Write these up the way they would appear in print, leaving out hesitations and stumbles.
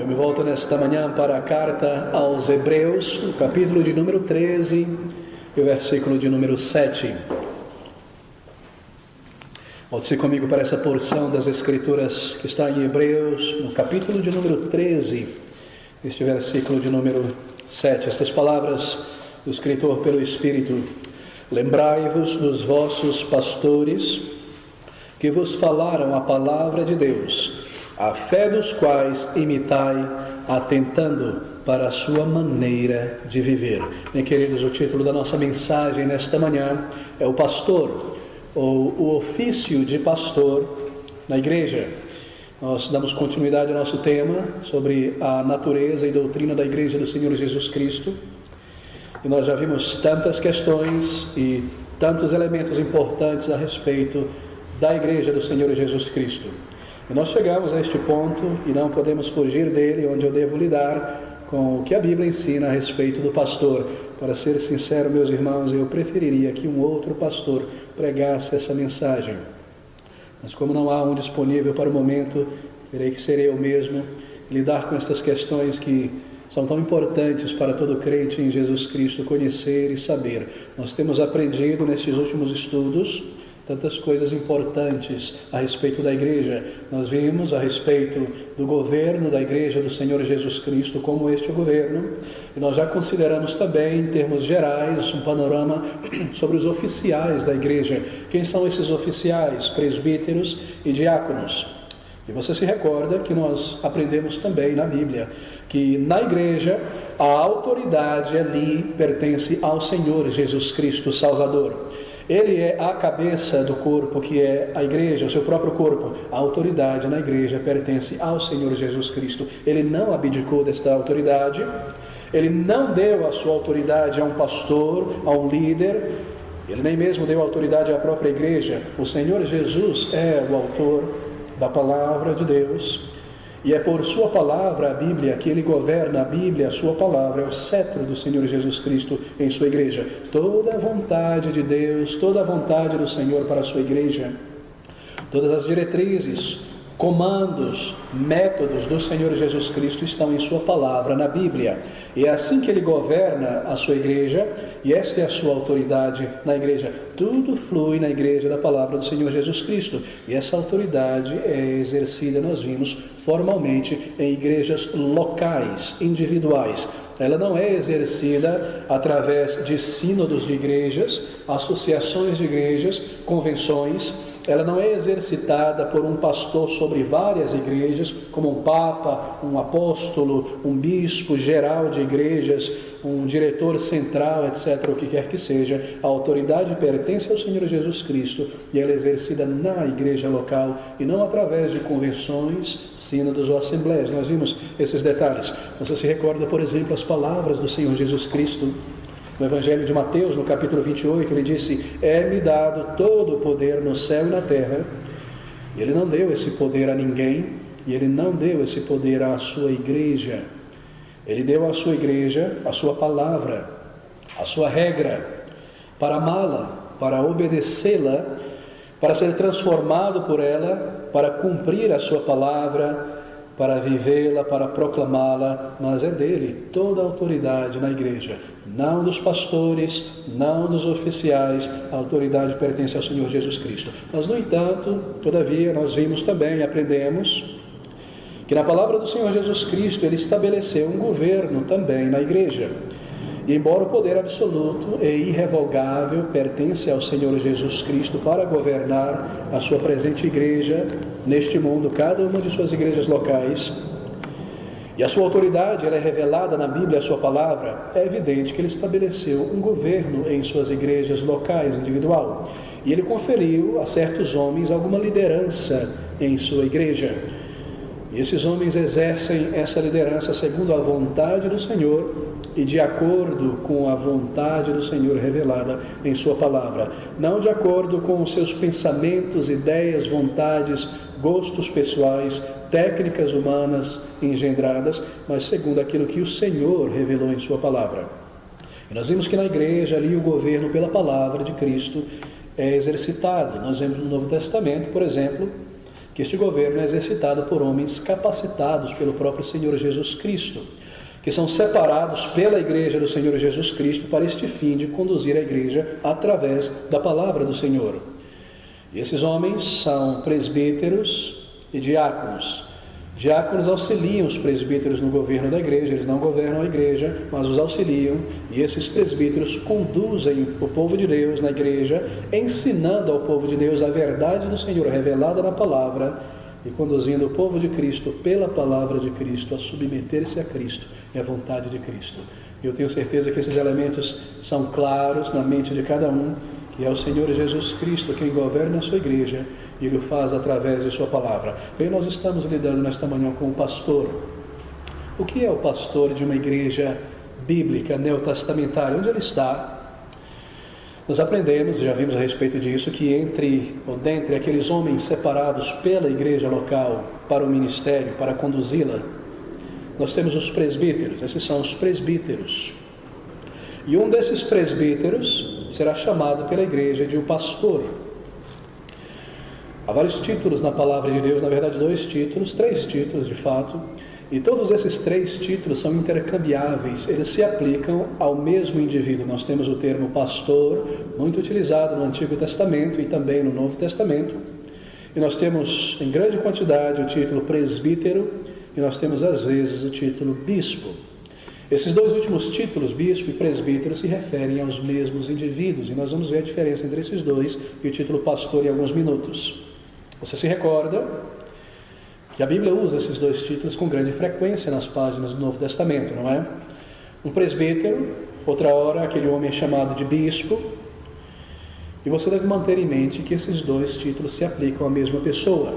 Eu me volto nesta manhã para a carta aos Hebreus, o capítulo de número 13 e o versículo de número 7. Volte-se comigo para essa porção das Escrituras que está em Hebreus, no capítulo de número 13, este versículo de número 7. Estas palavras do escritor pelo Espírito: lembrai-vos dos vossos pastores que vos falaram a palavra de Deus, a fé dos quais imitai, atentando para a sua maneira de viver. Bem, queridos, o título da nossa mensagem nesta manhã é o pastor, ou o ofício de pastor na igreja. Nós damos continuidade ao nosso tema sobre a natureza e doutrina da igreja do Senhor Jesus Cristo. E nós já vimos tantas questões e tantos elementos importantes a respeito da igreja do Senhor Jesus Cristo. E nós chegamos a este ponto e não podemos fugir dele, onde eu devo lidar com o que a Bíblia ensina a respeito do pastor. Para ser sincero, meus irmãos, eu preferiria que um outro pastor pregasse essa mensagem. Mas como não há um disponível para o momento, terei que ser eu mesmo lidar com estas questões que são tão importantes para todo crente em Jesus Cristo conhecer e saber. Nós temos aprendido nestes últimos estudos tantas coisas importantes a respeito da igreja. Nós vimos a respeito do governo da igreja do Senhor Jesus Cristo, como este governo, e nós já consideramos também, em termos gerais, um panorama sobre os oficiais da igreja. Quem são esses oficiais? Presbíteros e diáconos. E você se recorda que nós aprendemos também na Bíblia que na igreja a autoridade ali pertence ao Senhor Jesus Cristo Salvador. Ele é a cabeça do corpo, que é a igreja, o seu próprio corpo. A autoridade na igreja pertence ao Senhor Jesus Cristo. Ele não abdicou desta autoridade, ele não deu a sua autoridade a um pastor, a um líder, ele nem mesmo deu autoridade à própria igreja. O Senhor Jesus é o autor da palavra de Deus, e é por sua palavra, a Bíblia, que ele governa. A Bíblia, a sua palavra, é o cetro do Senhor Jesus Cristo em sua igreja. Toda a vontade de Deus, toda a vontade do Senhor para a sua igreja, todas as diretrizes, comandos, métodos do Senhor Jesus Cristo estão em sua palavra, na Bíblia. E é assim que ele governa a sua igreja, e esta é a sua autoridade na igreja. Tudo flui na igreja da palavra do Senhor Jesus Cristo. E essa autoridade é exercida, nós vimos, formalmente em igrejas locais, individuais. Ela não é exercida através de sínodos de igrejas, associações de igrejas, convenções. Ela não é exercitada por um pastor sobre várias igrejas, como um papa, um apóstolo, um bispo geral de igrejas, um diretor central, etc., o que quer que seja. A autoridade pertence ao Senhor Jesus Cristo e ela é exercida na igreja local e não através de convenções, sínodos ou assembleias. Nós vimos esses detalhes. Você se recorda, por exemplo, as palavras do Senhor Jesus Cristo no Evangelho de Mateus, no capítulo 28, ele disse: é-me dado todo o poder no céu e na terra. E ele não deu esse poder a ninguém, e ele não deu esse poder à sua igreja. Ele deu à sua igreja a sua palavra, a sua regra, para amá-la, para obedecê-la, para ser transformado por ela, para cumprir a sua palavra, para vivê-la, para proclamá-la. Mas é dele toda a autoridade na igreja, não dos pastores, não dos oficiais. A autoridade pertence ao Senhor Jesus Cristo. Mas, no entanto, todavia, nós vimos também, aprendemos, que na palavra do Senhor Jesus Cristo ele estabeleceu um governo também na igreja. E embora o poder absoluto e irrevogável pertence ao Senhor Jesus Cristo para governar a sua presente igreja neste mundo, cada uma de suas igrejas locais, e a sua autoridade ela é revelada na Bíblia, a sua palavra, é evidente que ele estabeleceu um governo em suas igrejas locais, individual. E ele conferiu a certos homens alguma liderança em sua igreja. E esses homens exercem essa liderança segundo a vontade do Senhor e de acordo com a vontade do Senhor revelada em sua palavra. Não de acordo com os seus pensamentos, ideias, vontades, gostos pessoais, técnicas humanas engendradas, mas segundo aquilo que o Senhor revelou em sua palavra. E nós vimos que na igreja ali o governo pela palavra de Cristo é exercitado. Nós vemos no Novo Testamento, por exemplo, que este governo é exercitado por homens capacitados pelo próprio Senhor Jesus Cristo, que são separados pela Igreja do Senhor Jesus Cristo para este fim de conduzir a Igreja através da palavra do Senhor. E esses homens são presbíteros e diáconos. Diáconos auxiliam os presbíteros no governo da igreja, eles não governam a igreja, mas os auxiliam, e esses presbíteros conduzem o povo de Deus na igreja, ensinando ao povo de Deus a verdade do Senhor revelada na palavra, e conduzindo o povo de Cristo pela palavra de Cristo a submeter-se a Cristo e à vontade de Cristo. Eu tenho certeza que esses elementos são claros na mente de cada um, que é o Senhor Jesus Cristo quem governa a sua igreja, e Ele o faz através de sua palavra. Bem, nós estamos lidando nesta manhã com o pastor. O que é o pastor de uma igreja bíblica, neotestamentária? Onde ele está? Nós aprendemos, já vimos a respeito disso, que dentre aqueles homens separados pela igreja local para o ministério, para conduzi-la, nós temos os presbíteros. Esses são os presbíteros. E um desses presbíteros será chamado pela igreja de o pastor. Há vários títulos na palavra de Deus, na verdade 3 títulos de fato, e todos esses 3 títulos são intercambiáveis, eles se aplicam ao mesmo indivíduo. Nós temos o termo pastor, muito utilizado no Antigo Testamento e também no Novo Testamento, e nós temos em grande quantidade o título presbítero, e nós temos às vezes o título bispo. Esses 2 últimos títulos, bispo e presbítero, se referem aos mesmos indivíduos, e nós vamos ver a diferença entre esses dois e o título pastor em alguns minutos. Você se recorda que a Bíblia usa esses 2 títulos com grande frequência nas páginas do Novo Testamento, não é? Um presbítero, outra hora aquele homem chamado de bispo, e você deve manter em mente que esses 2 títulos se aplicam à mesma pessoa.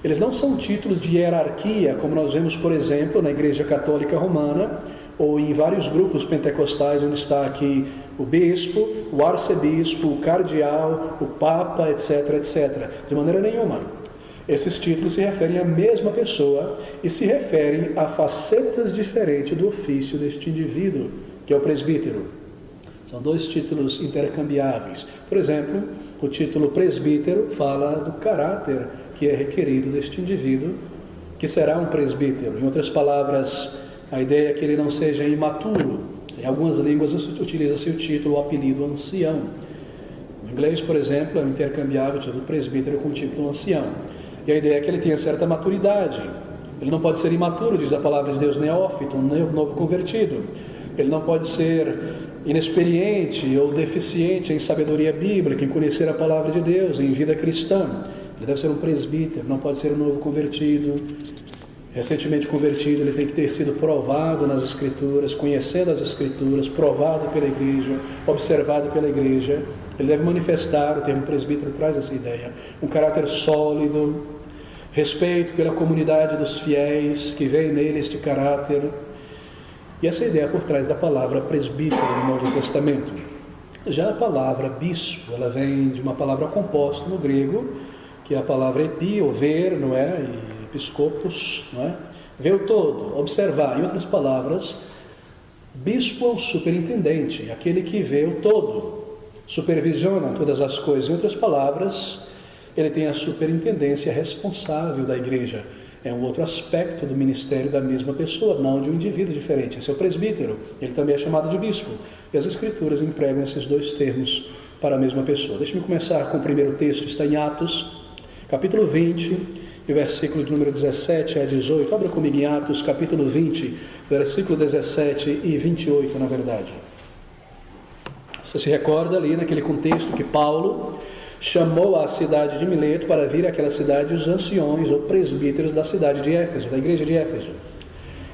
Eles não são títulos de hierarquia, como nós vemos, por exemplo, na Igreja Católica Romana, ou em vários grupos pentecostais, onde está aqui o bispo, o arcebispo, o cardeal, o papa, etc, etc. De maneira nenhuma. Esses títulos se referem à mesma pessoa e se referem a facetas diferentes do ofício deste indivíduo, que é o presbítero. São 2 títulos intercambiáveis. Por exemplo, o título presbítero fala do caráter que é requerido deste indivíduo, que será um presbítero. Em outras palavras, a ideia é que ele não seja imaturo. Em algumas línguas utiliza-se o título, o apelido ancião. No inglês, por exemplo, é um intercambiável o título presbítero com o título ancião. E a ideia é que ele tenha certa maturidade. Ele não pode ser imaturo, diz a palavra de Deus, neófito, um novo convertido. Ele não pode ser inexperiente ou deficiente em sabedoria bíblica, em conhecer a palavra de Deus, em vida cristã. Ele deve ser um presbítero, não pode ser um novo convertido. Recentemente convertido, ele tem que ter sido provado nas Escrituras, conhecendo as Escrituras, provado pela igreja, observado pela igreja. Ele deve manifestar, o termo presbítero traz essa ideia, um caráter sólido, respeito pela comunidade dos fiéis, que vê nele este caráter. E essa ideia por trás da palavra presbítero no Novo Testamento. Já a palavra bispo, ela vem de uma palavra composta no grego, que é a palavra epi, ou ver, não é? E episcopos, não é? Ver o todo, observar. Em outras palavras, bispo é o superintendente, aquele que vê o todo, supervisiona todas as coisas. Em outras palavras, ele tem a superintendência responsável da igreja. É um outro aspecto do ministério da mesma pessoa, não de um indivíduo diferente. Esse é o presbítero, ele também é chamado de bispo. E as Escrituras empregam esses 2 termos para a mesma pessoa. Deixe-me começar com o primeiro texto, está em Atos, capítulo 20, e versículo de número 17 a 18. Abra comigo em Atos, capítulo 20, versículo 17 e 28, na verdade. Você se recorda ali naquele contexto que Paulo chamou a cidade de Mileto para vir àquela cidade os anciões ou presbíteros da cidade de Éfeso, da igreja de Éfeso.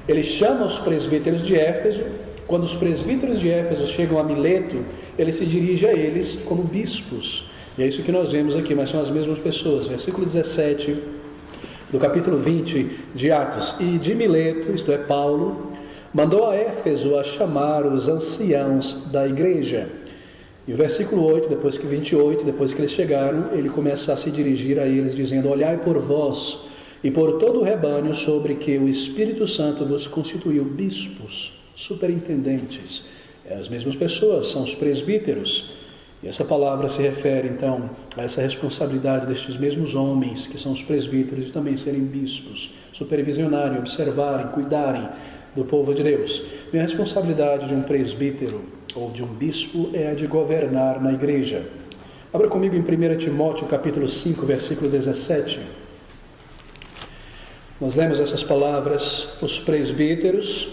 Ele chama os presbíteros de Éfeso. Quando os presbíteros de Éfeso chegam a Mileto, ele se dirige a eles como bispos. E é isso que nós vemos aqui, mas são as mesmas pessoas. Versículo 17 do capítulo 20 de Atos. E de Mileto, isto é Paulo, mandou a Éfeso a chamar os anciãos da igreja. E o versículo 8, depois que 28, depois que eles chegaram, ele começa a se dirigir a eles, dizendo: olhai por vós e por todo o rebanho sobre que o Espírito Santo vos constituiu bispos, superintendentes. As mesmas pessoas, são os presbíteros. E essa palavra se refere, então, a essa responsabilidade destes mesmos homens, que são os presbíteros, de também serem bispos, supervisionarem, observarem, cuidarem do povo de Deus. E a responsabilidade de um presbítero ou de um bispo é a de governar na igreja. Abra comigo em 1 Timóteo, capítulo 5, versículo 17. Nós lemos essas palavras: os presbíteros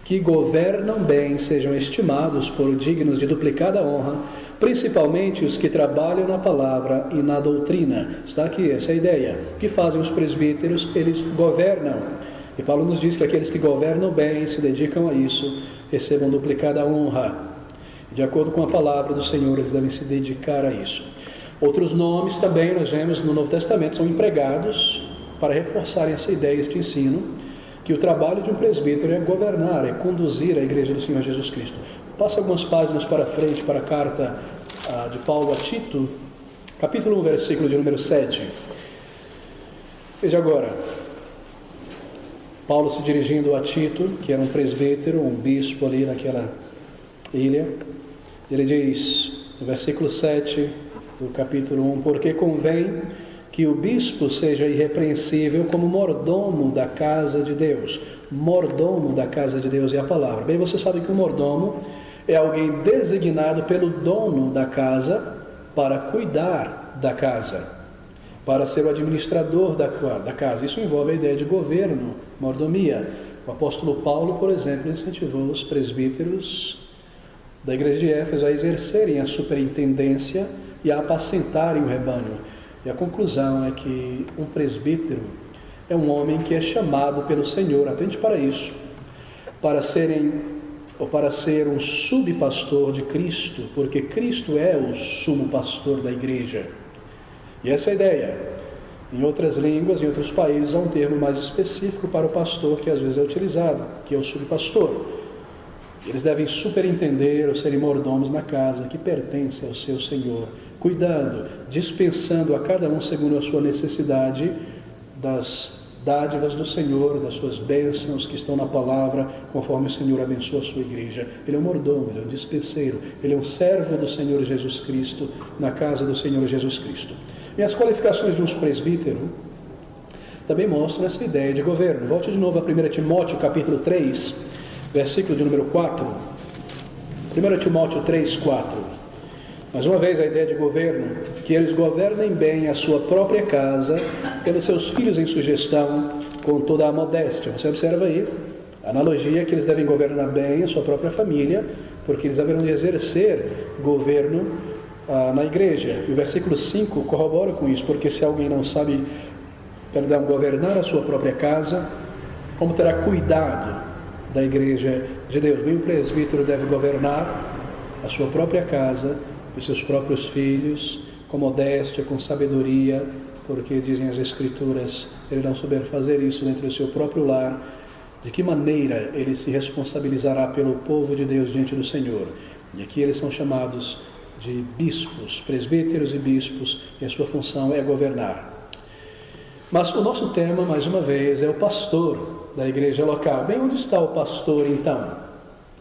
que governam bem sejam estimados por dignos de duplicada honra, principalmente os que trabalham na palavra e na doutrina. Está aqui essa é a ideia. O que fazem os presbíteros? Eles governam. E Paulo nos diz que aqueles que governam bem, se dedicam a isso, recebam duplicada honra. De acordo com a palavra do Senhor, eles devem se dedicar a isso. Outros nomes também nós vemos no Novo Testamento são empregados para reforçarem essa ideia, este ensino, que o trabalho de um presbítero é governar, é conduzir a igreja do Senhor Jesus Cristo. Passa algumas páginas para frente para a carta de Paulo a Tito, capítulo 1, versículo de número 7. Veja agora, Paulo se dirigindo a Tito, que era um presbítero, um bispo ali naquela ilha, ele diz, no versículo 7 do capítulo 1, porque convém que o bispo seja irrepreensível como mordomo da casa de Deus. Mordomo da casa de Deus é a palavra. Bem, você sabe que o mordomo é alguém designado pelo dono da casa para cuidar da casa, para ser o administrador da casa. Isso envolve a ideia de governo, mordomia. O apóstolo Paulo, por exemplo, incentivou os presbíteros da igreja de Éfeso a exercerem a superintendência e a apacentarem o rebanho. E a conclusão é que um presbítero é um homem que é chamado pelo Senhor, atente para isso, para ser um subpastor de Cristo, porque Cristo é o sumo pastor da igreja. E essa é a ideia. Em outras línguas, em outros países, há um termo mais específico para o pastor que às vezes é utilizado, que é o subpastor. Eles devem superintender ou serem mordomos na casa que pertence ao seu Senhor, cuidando, dispensando a cada um segundo a sua necessidade das dádivas do Senhor, das suas bênçãos que estão na palavra, conforme o Senhor abençoa a sua igreja. Ele é um mordomo, ele é um dispenseiro, ele é um servo do Senhor Jesus Cristo, na casa do Senhor Jesus Cristo. E as qualificações de um presbítero também mostram essa ideia de governo. Volte de novo a 1 Timóteo, capítulo 3, versículo de número 4. 1 Timóteo 3, 4. Mais uma vez a ideia de governo, que eles governem bem a sua própria casa, pelos seus filhos em sugestão, com toda a modéstia. Você observa aí a analogia que eles devem governar bem a sua própria família, porque eles haverão de exercer governo na igreja. E o versículo 5 corrobora com isso, porque se alguém não sabe, governar a sua própria casa, como terá cuidado da igreja de Deus? Bem, o presbítero deve governar a sua própria casa, os seus próprios filhos, com modéstia, com sabedoria, porque dizem as Escrituras, se ele não souber fazer isso dentro do seu próprio lar, de que maneira ele se responsabilizará pelo povo de Deus diante do Senhor? E aqui eles são chamados de bispos, presbíteros e bispos, e a sua função é governar. Mas o nosso tema, mais uma vez, é o pastor da igreja local. Bem, onde está o pastor então?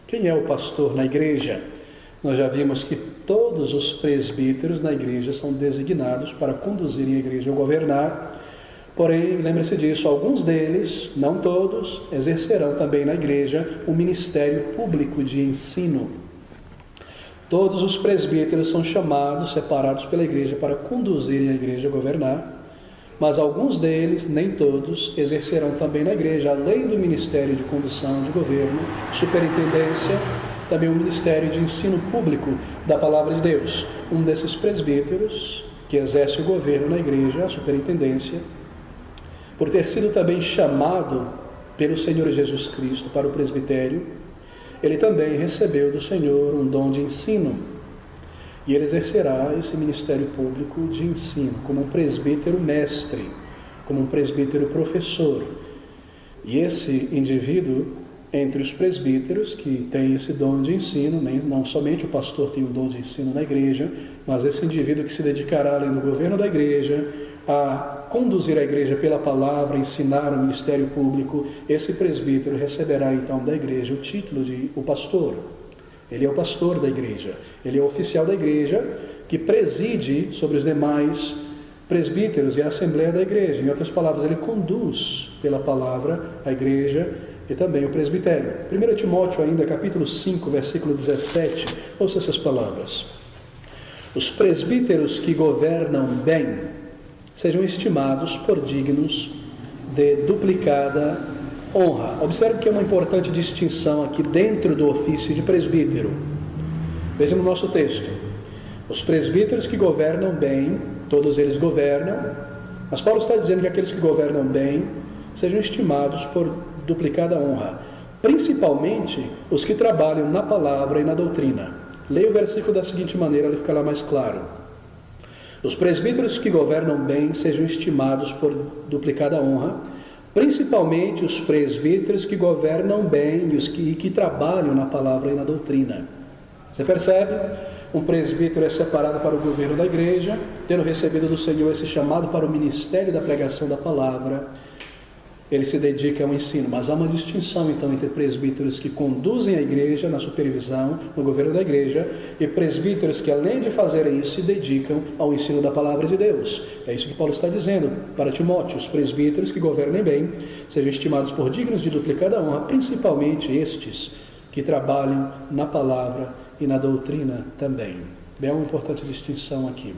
Quem é o pastor na igreja? Nós já vimos que todos os presbíteros na igreja são designados para conduzirem a igreja ou governar. Porém, lembre-se disso, alguns deles, não todos, exercerão também na igreja um ministério público de ensino. Todos os presbíteros são chamados, separados pela igreja para conduzirem a igreja a governar. Mas alguns deles, nem todos, exercerão também na igreja, além do ministério de condução de governo, superintendência, também um ministério de ensino público da palavra de Deus. Um desses presbíteros, que exerce o governo na igreja, a superintendência, por ter sido também chamado pelo Senhor Jesus Cristo para o presbitério, ele também recebeu do Senhor um dom de ensino. E ele exercerá esse ministério público de ensino, como um presbítero mestre, como um presbítero professor. E esse indivíduo, entre os presbíteros que tem esse dom de ensino, não somente o pastor tem o dom de ensino na igreja, mas esse indivíduo que se dedicará, além do governo da igreja, a conduzir a igreja pela palavra, ensinar o ministério público, esse presbítero receberá então da igreja o título de o pastor. Ele é o pastor da igreja. Ele é o oficial da igreja que preside sobre os demais presbíteros e a assembleia da igreja. Em outras palavras, ele conduz pela palavra a igreja e também o presbitério. 1 Timóteo ainda, capítulo 5, versículo 17, ouça essas palavras. Os presbíteros que governam bem sejam estimados por dignos de duplicada honra. Observe que é uma importante distinção aqui dentro do ofício de presbítero. Veja no nosso texto. Os presbíteros que governam bem, todos eles governam, mas Paulo está dizendo que aqueles que governam bem sejam estimados por duplicada honra, principalmente os que trabalham na palavra e na doutrina. Leia o versículo da seguinte maneira, ele fica lá mais claro. Os presbíteros que governam bem sejam estimados por duplicada honra, principalmente os presbíteros que governam bem e os que trabalham na palavra e na doutrina. Você percebe? Um presbítero é separado para o governo da igreja, tendo recebido do Senhor esse chamado para o ministério da pregação da palavra, ele se dedica ao ensino. Mas há uma distinção então entre presbíteros que conduzem a igreja na supervisão, no governo da igreja, e presbíteros que, além de fazerem isso, se dedicam ao ensino da palavra de Deus. É isso que Paulo está dizendo para Timóteo. Os presbíteros que governem bem sejam estimados por dignos de duplicada honra, principalmente estes que trabalham na palavra e na doutrina também. Bem, é uma importante distinção aqui.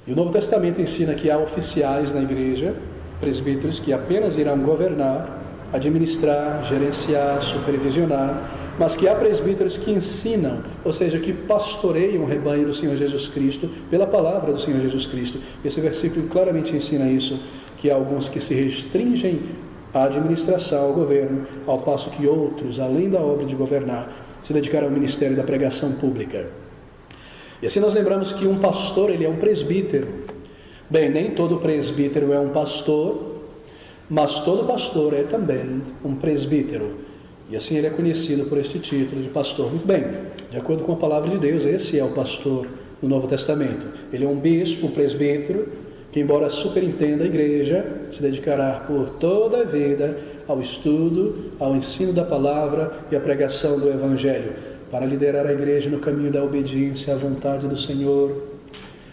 E o Novo Testamento ensina que há oficiais na igreja, presbíteros que apenas irão governar, administrar, gerenciar, supervisionar, mas que há presbíteros que ensinam, ou seja, que pastoreiam o rebanho do Senhor Jesus Cristo pela palavra do Senhor Jesus Cristo. Esse versículo claramente ensina isso, que há alguns que se restringem à administração, ao governo, ao passo que outros, além da obra de governar, se dedicaram ao ministério da pregação pública. E assim nós lembramos que um pastor, ele é um presbítero. Bem, nem todo presbítero é um pastor, mas todo pastor é também um presbítero. E assim ele é conhecido por este título de pastor. Muito bem, de acordo com a palavra de Deus, esse é o pastor no Novo Testamento. Ele é um bispo, um presbítero, que embora superintenda a igreja, se dedicará por toda a vida ao estudo, ao ensino da palavra e à pregação do Evangelho, para liderar a igreja no caminho da obediência à vontade do Senhor,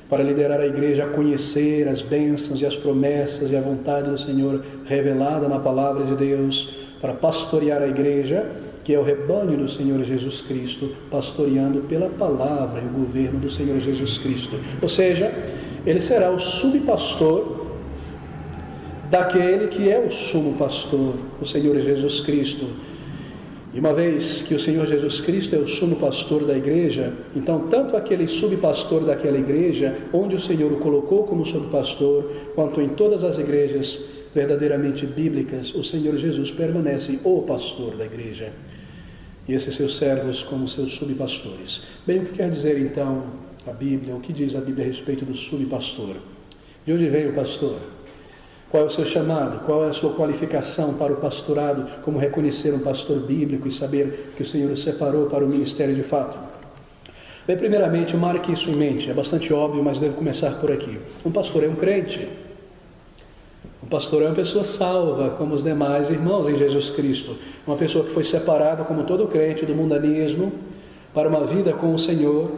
para liderar a igreja a conhecer as bênçãos e as promessas e a vontade do Senhor revelada na palavra de Deus, para pastorear a igreja, que é o rebanho do Senhor Jesus Cristo, pastoreando pela palavra e o governo do Senhor Jesus Cristo. Ou seja, ele será o subpastor daquele que é o sumo pastor, o Senhor Jesus Cristo. E uma vez que o Senhor Jesus Cristo é o sumo pastor da igreja, então tanto aquele subpastor daquela igreja, onde o Senhor o colocou como subpastor, quanto em todas as igrejas verdadeiramente bíblicas, o Senhor Jesus permanece o pastor da igreja. E esses seus servos como seus subpastores. Bem, o que quer dizer então a Bíblia? O que diz a Bíblia a respeito do subpastor? De onde veio o pastor? Qual é o seu chamado? Qual é a sua qualificação para o pastorado? Como reconhecer um pastor bíblico e saber que o Senhor o separou para o ministério de fato? Bem, primeiramente, marque isso em mente. É bastante óbvio, mas devo começar por aqui. Um pastor é um crente. Um pastor é uma pessoa salva, como os demais irmãos em Jesus Cristo. Uma pessoa que foi separada, como todo crente, do mundanismo, para uma vida com o Senhor.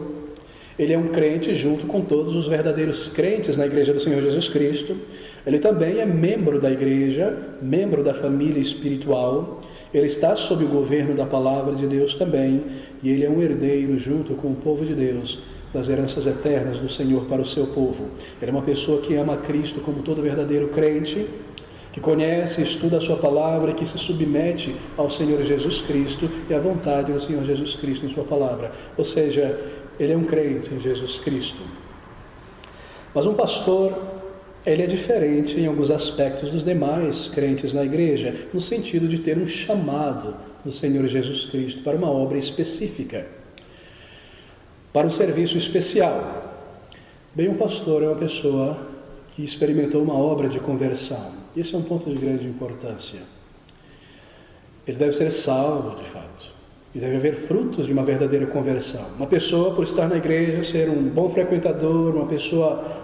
Ele é um crente junto com todos os verdadeiros crentes na igreja do Senhor Jesus Cristo. Ele também é membro da igreja, membro da família espiritual. Ele está sob o governo da palavra de Deus também. E ele é um herdeiro junto com o povo de Deus, das heranças eternas do Senhor para o seu povo. Ele é uma pessoa que ama Cristo como todo verdadeiro crente, que conhece, estuda a sua palavra e que se submete ao Senhor Jesus Cristo e à vontade do Senhor Jesus Cristo em sua palavra. Ou seja, ele é um crente em Jesus Cristo. Mas um pastor, ele é diferente em alguns aspectos dos demais crentes na igreja, no sentido de ter um chamado do Senhor Jesus Cristo para uma obra específica, para um serviço especial. Bem, um pastor é uma pessoa que experimentou uma obra de conversão. Esse é um ponto de grande importância. Ele deve ser salvo, de fato. E deve haver frutos de uma verdadeira conversão. Uma pessoa, por estar na igreja, ser um bom frequentador, um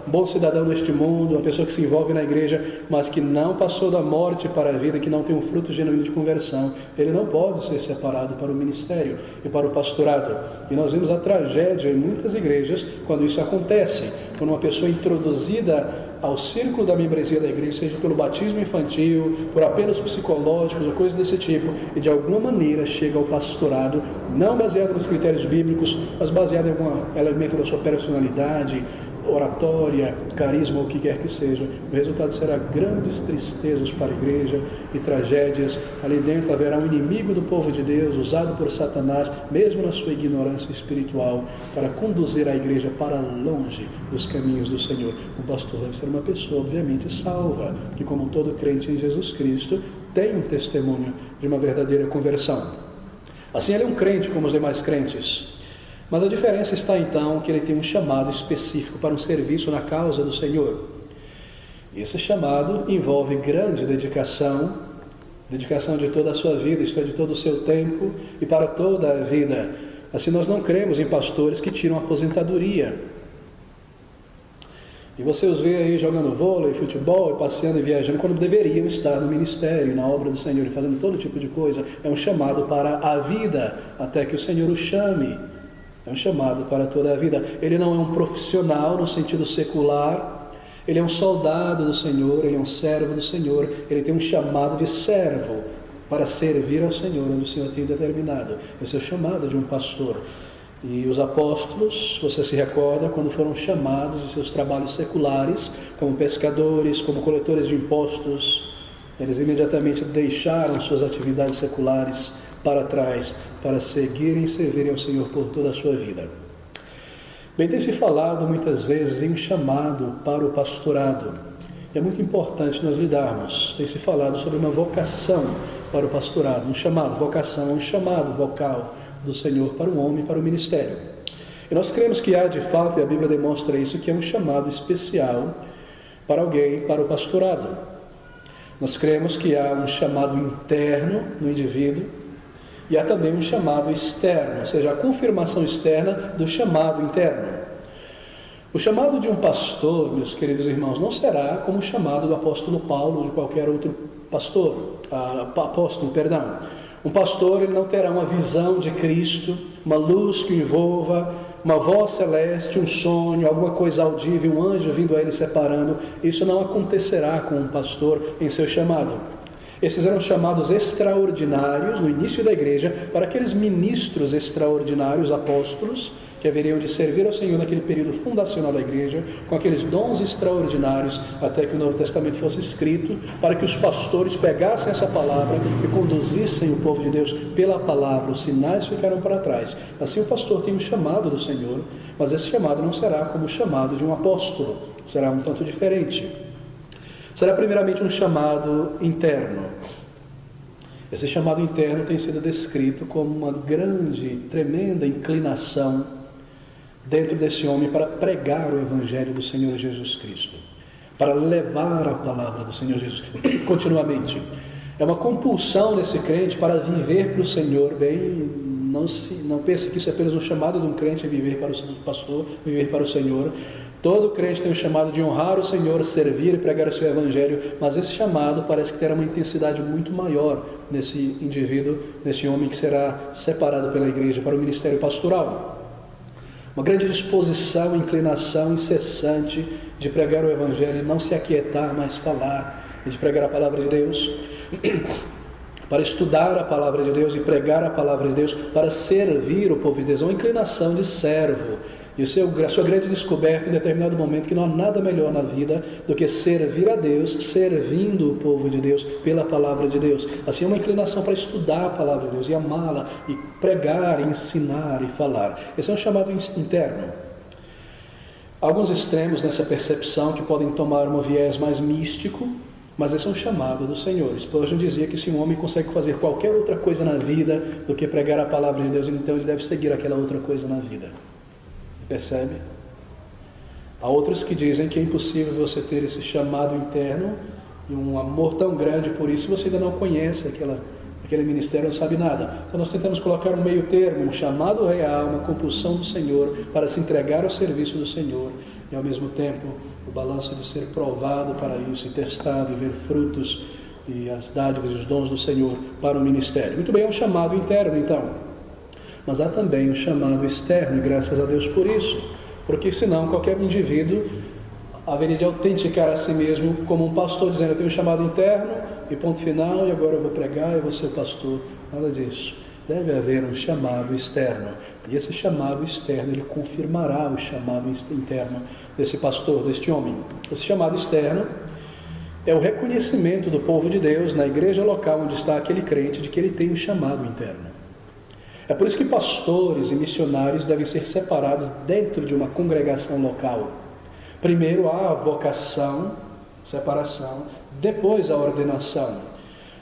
bom cidadão neste mundo, uma pessoa que se envolve na igreja, mas que não passou da morte para a vida, que não tem um fruto genuíno de conversão, ele não pode ser separado para o ministério e para o pastorado. E nós vemos a tragédia em muitas igrejas quando isso acontece, quando uma pessoa introduzida ao círculo da membresia da igreja, seja pelo batismo infantil, por apelos psicológicos ou coisas desse tipo, e de alguma maneira chega ao pastorado, não baseado nos critérios bíblicos, mas baseado em algum elemento da sua personalidade, oratória, carisma, ou o que quer que seja, o resultado será grandes tristezas para a igreja e tragédias. Ali dentro haverá um inimigo do povo de Deus, usado por Satanás, mesmo na sua ignorância espiritual, para conduzir a igreja para longe dos caminhos do Senhor. O pastor deve ser uma pessoa, obviamente, salva, que, como todo crente em Jesus Cristo, tem um testemunho de uma verdadeira conversão. Assim, ele é um crente como os demais crentes. Mas a diferença está então que ele tem um chamado específico para um serviço na causa do Senhor. E esse chamado envolve grande dedicação de toda a sua vida, isto é, de todo o seu tempo e para toda a vida. Assim, nós não cremos em pastores que tiram aposentadoria. E você os vê aí jogando vôlei, futebol, passeando e viajando, quando deveriam estar no ministério, na obra do Senhor, e fazendo todo tipo de coisa. É um chamado para a vida, até que o Senhor o chame. É um chamado para toda a vida. Ele não é um profissional no sentido secular. Ele é um soldado do Senhor, ele é um servo do Senhor. Ele tem um chamado de servo para servir ao Senhor, onde o Senhor tem determinado. Esse é o chamado de um pastor. E os apóstolos, você se recorda, quando foram chamados de seus trabalhos seculares, como pescadores, como coletores de impostos, eles imediatamente deixaram suas atividades seculares para trás, para seguirem e servirem ao Senhor por toda a sua vida. Bem, tem se falado muitas vezes em um chamado para o pastorado. É muito importante nós lidarmos. Tem se falado sobre uma vocação para o pastorado, um chamado, vocação, um chamado vocal do Senhor para o homem, para o ministério. E nós cremos que há de fato, e a Bíblia demonstra isso, que é um chamado especial para alguém, para o pastorado. Nós cremos que há um chamado interno no indivíduo, e há também um chamado externo, ou seja, a confirmação externa do chamado interno. O chamado de um pastor, meus queridos irmãos, não será como o chamado do apóstolo Paulo ou de qualquer outro apóstolo. Um pastor, ele não terá uma visão de Cristo, uma luz que o envolva, uma voz celeste, um sonho, alguma coisa audível, um anjo vindo a ele separando. Isso não acontecerá com um pastor em seu chamado. Esses eram chamados extraordinários no início da igreja para aqueles ministros extraordinários, apóstolos, que haveriam de servir ao Senhor naquele período fundacional da igreja, com aqueles dons extraordinários, até que o Novo Testamento fosse escrito, para que os pastores pegassem essa palavra e conduzissem o povo de Deus pela palavra. Os sinais ficaram para trás. Assim, o pastor tem um chamado do Senhor, mas esse chamado não será como o chamado de um apóstolo, será um tanto diferente. Será primeiramente um chamado interno. Esse chamado interno tem sido descrito como uma grande, tremenda inclinação dentro desse homem para pregar o Evangelho do Senhor Jesus Cristo, para levar a palavra do Senhor Jesus continuamente. É uma compulsão nesse crente para viver para o Senhor. Bem, não pense que isso é apenas um chamado de um crente a viver para o pastor, viver para o Senhor. Todo crente tem o chamado de honrar o Senhor, servir e pregar o seu Evangelho, mas esse chamado parece que terá uma intensidade muito maior nesse indivíduo, nesse homem que será separado pela igreja para o ministério pastoral. Uma grande disposição, inclinação incessante de pregar o Evangelho e não se aquietar, mas falar, e de pregar a palavra de Deus, para estudar a palavra de Deus e pregar a palavra de Deus, para servir o povo de Deus, uma inclinação de servo. E a sua grande descoberta em determinado momento que não há nada melhor na vida do que servir a Deus, servindo o povo de Deus pela palavra de Deus. Assim, é uma inclinação para estudar a palavra de Deus e amá-la, e pregar, e ensinar e falar. Esse é um chamado interno. Há alguns extremos nessa percepção que podem tomar um viés mais místico, mas esse é um chamado do Senhor. Spurgeon dizia que se um homem consegue fazer qualquer outra coisa na vida do que pregar a palavra de Deus, então ele deve seguir aquela outra coisa na vida. Percebe? Há outros que dizem que é impossível você ter esse chamado interno e um amor tão grande por isso, você ainda não conhece aquele ministério não sabe nada. Então nós tentamos colocar um meio termo, um chamado real, uma compulsão do Senhor para se entregar ao serviço do Senhor e ao mesmo tempo o balanço de ser provado para isso e testado e ver frutos e as dádivas e os dons do Senhor para o ministério. Muito bem, é um chamado interno então, mas há também um chamado externo e graças a Deus por isso, porque senão qualquer indivíduo haveria de autenticar a si mesmo como um pastor, dizendo: eu tenho um chamado interno e ponto final, e agora eu vou pregar e vou ser pastor. Nada disso. Deve haver um chamado externo, e esse chamado externo, ele confirmará o chamado interno desse pastor, deste homem. Esse chamado externo é o reconhecimento do povo de Deus na igreja local onde está aquele crente de que ele tem um chamado interno. É por isso que pastores e missionários devem ser separados dentro de uma congregação local. Primeiro há a vocação, separação, depois a ordenação.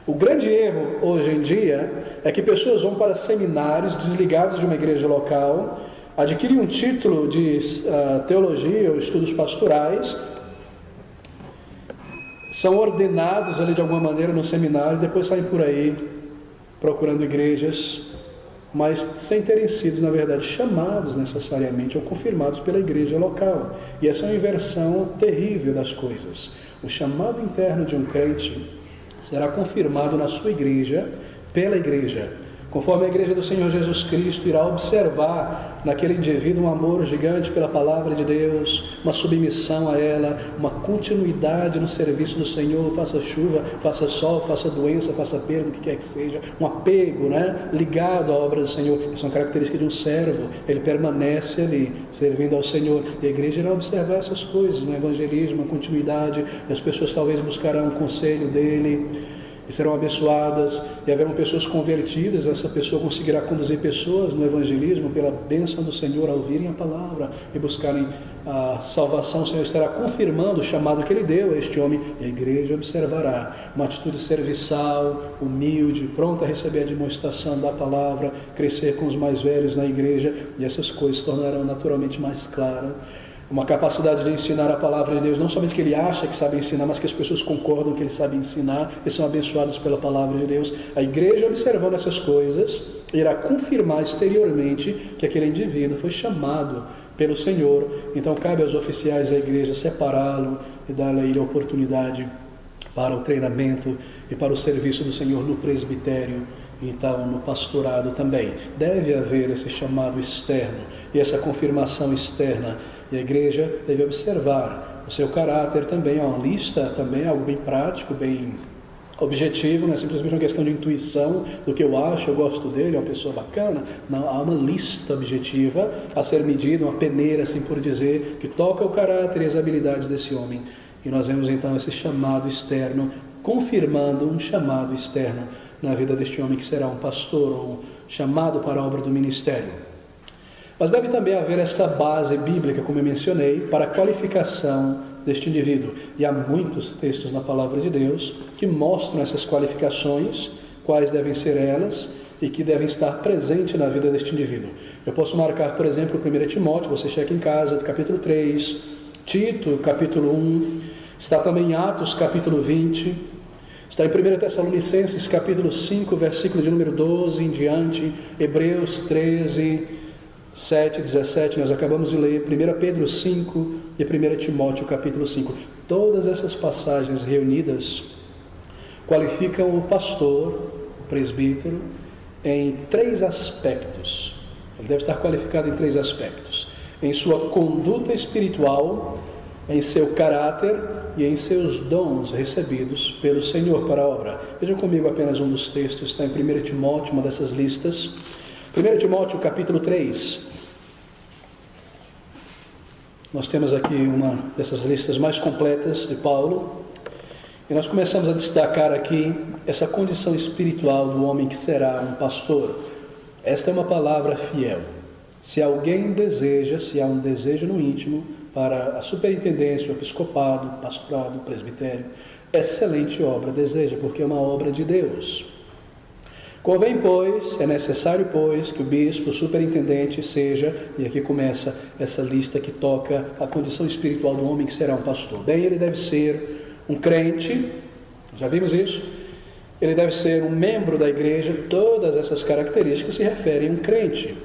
O grande erro hoje em dia é que pessoas vão para seminários desligados de uma igreja local, adquirem um título de teologia ou estudos pastorais, são ordenados ali de alguma maneira no seminário e depois saem por aí procurando igrejas, mas sem terem sido, na verdade, chamados necessariamente ou confirmados pela igreja local. E essa é uma inversão terrível das coisas. O chamado interno de um crente será confirmado na sua igreja, pela igreja, conforme a igreja do Senhor Jesus Cristo irá observar naquele indivíduo um amor gigante pela palavra de Deus, uma submissão a ela, uma continuidade no serviço do Senhor, faça chuva, faça sol, faça doença, faça perda, o que quer que seja, um apego, ligado à obra do Senhor. Isso é uma característica de um servo, ele permanece ali, servindo ao Senhor, e a igreja irá observar essas coisas, no evangelismo, a continuidade, e as pessoas talvez buscarão o conselho dele, e serão abençoadas, e haverão pessoas convertidas. Essa pessoa conseguirá conduzir pessoas no evangelismo pela bênção do Senhor ao ouvirem a palavra e buscarem a salvação. O Senhor estará confirmando o chamado que Ele deu a este homem, e a igreja observará uma atitude serviçal, humilde, pronta a receber a demonstração da palavra, crescer com os mais velhos na igreja, e essas coisas se tornarão naturalmente mais claras. Uma capacidade de ensinar a palavra de Deus, não somente que ele acha que sabe ensinar, mas que as pessoas concordam que ele sabe ensinar e são abençoados pela palavra de Deus. A igreja, observando essas coisas, irá confirmar exteriormente que aquele indivíduo foi chamado pelo Senhor. Então cabe aos oficiais da igreja separá-lo e dar a ele a oportunidade para o treinamento e para o serviço do Senhor no presbitério, então no pastorado também. Deve haver esse chamado externo e essa confirmação externa. E a igreja deve observar o seu caráter também. Há uma lista, também algo bem prático, bem objetivo, não é simplesmente uma questão de intuição do que eu acho, eu gosto dele, é uma pessoa bacana. Não, há uma lista objetiva a ser medida, uma peneira, assim por dizer, que toca o caráter e as habilidades desse homem. E nós vemos então esse chamado externo, confirmando um chamado externo na vida deste homem que será um pastor ou chamado para a obra do ministério. Mas deve também haver essa base bíblica, como eu mencionei, para a qualificação deste indivíduo. E há muitos textos na palavra de Deus que mostram essas qualificações, quais devem ser elas e que devem estar presentes na vida deste indivíduo. Eu posso marcar, por exemplo, 1 Timóteo, você checa em casa, capítulo 3, Tito, capítulo 1, está também em Atos, capítulo 20, está em 1 Tessalonicenses, capítulo 5, versículo de número 12 em diante, Hebreus 13, 7, 17, nós acabamos de ler 1 Pedro 5 e 1 Timóteo capítulo 5. Todas essas passagens reunidas qualificam o pastor, o presbítero, em 3 aspectos. Ele deve estar qualificado em 3 aspectos: em sua conduta espiritual, em seu caráter e em seus dons recebidos pelo Senhor para a obra. Vejam comigo apenas um dos textos, está em 1 Timóteo, uma dessas listas. 1 Timóteo capítulo 3, nós temos aqui uma dessas listas mais completas de Paulo, e nós começamos a destacar aqui essa condição espiritual do homem que será um pastor. Esta é uma palavra fiel. Se alguém deseja, se há um desejo no íntimo para a superintendência, o episcopado, pastorado, presbitério, excelente obra deseja, porque é uma obra de Deus. Convém, pois, é necessário, pois, que o bispo, o superintendente seja, e aqui começa essa lista que toca a condição espiritual do homem que será um pastor. Bem, ele deve ser um crente, já vimos isso, Ele deve ser um membro da igreja. Todas essas características se referem a um crente,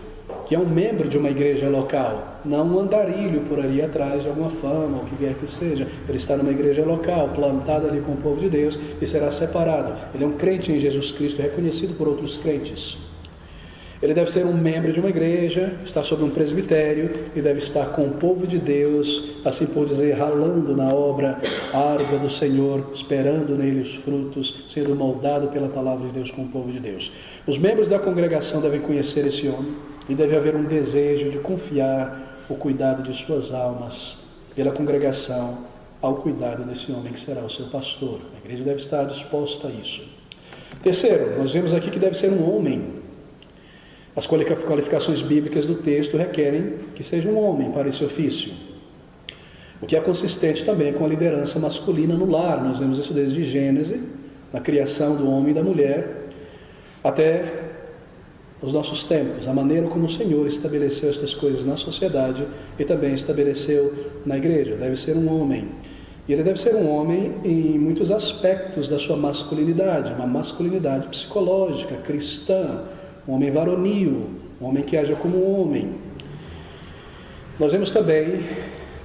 que é um membro de uma igreja local, não um andarilho por ali atrás de alguma fama, ou o que quer que seja. Ele está numa igreja local, plantado ali com o povo de Deus, e será separado. Ele é um crente em Jesus Cristo, reconhecido por outros crentes. Ele deve ser um membro de uma igreja, estar sob um presbitério, e deve estar com o povo de Deus, assim por dizer, ralando na obra árdua do Senhor, esperando nele os frutos, sendo moldado pela palavra de Deus com o povo de Deus. Os membros da congregação devem conhecer esse homem, e deve haver um desejo de confiar o cuidado de suas almas pela congregação ao cuidado desse homem que será o seu pastor. A igreja deve estar disposta a isso. Terceiro, nós vemos aqui que deve ser um homem. As qualificações bíblicas do texto requerem que seja um homem para esse ofício, o que é consistente também com a liderança masculina no lar. Nós vemos isso desde Gênesis, na criação do homem e da mulher, até os nossos tempos, a maneira como o Senhor estabeleceu estas coisas na sociedade e também estabeleceu na igreja. Deve ser um homem. E ele deve ser um homem em muitos aspectos da sua masculinidade, uma masculinidade psicológica, cristã, um homem varonil, um homem que haja como um homem. Nós vemos também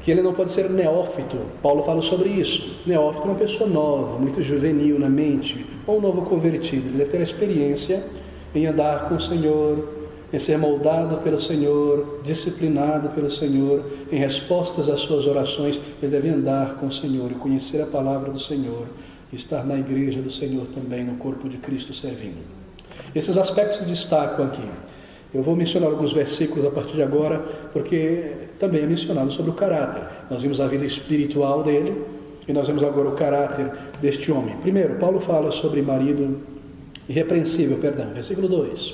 que ele não pode ser neófito. Paulo fala sobre isso. Neófito é uma pessoa nova, muito juvenil na mente, ou um novo convertido. Ele deve ter a experiência em andar com o Senhor, em ser moldado pelo Senhor, disciplinado pelo Senhor, em respostas às suas orações. Ele deve andar com o Senhor e conhecer a palavra do Senhor, e estar na igreja do Senhor também, no corpo de Cristo servindo. Esses aspectos destacam aqui. Eu vou mencionar alguns versículos a partir de agora, porque também é mencionado sobre o caráter. Nós vimos a vida espiritual dele, e nós vemos agora o caráter deste homem. Primeiro, Paulo fala sobre marido irrepreensível, versículo 2.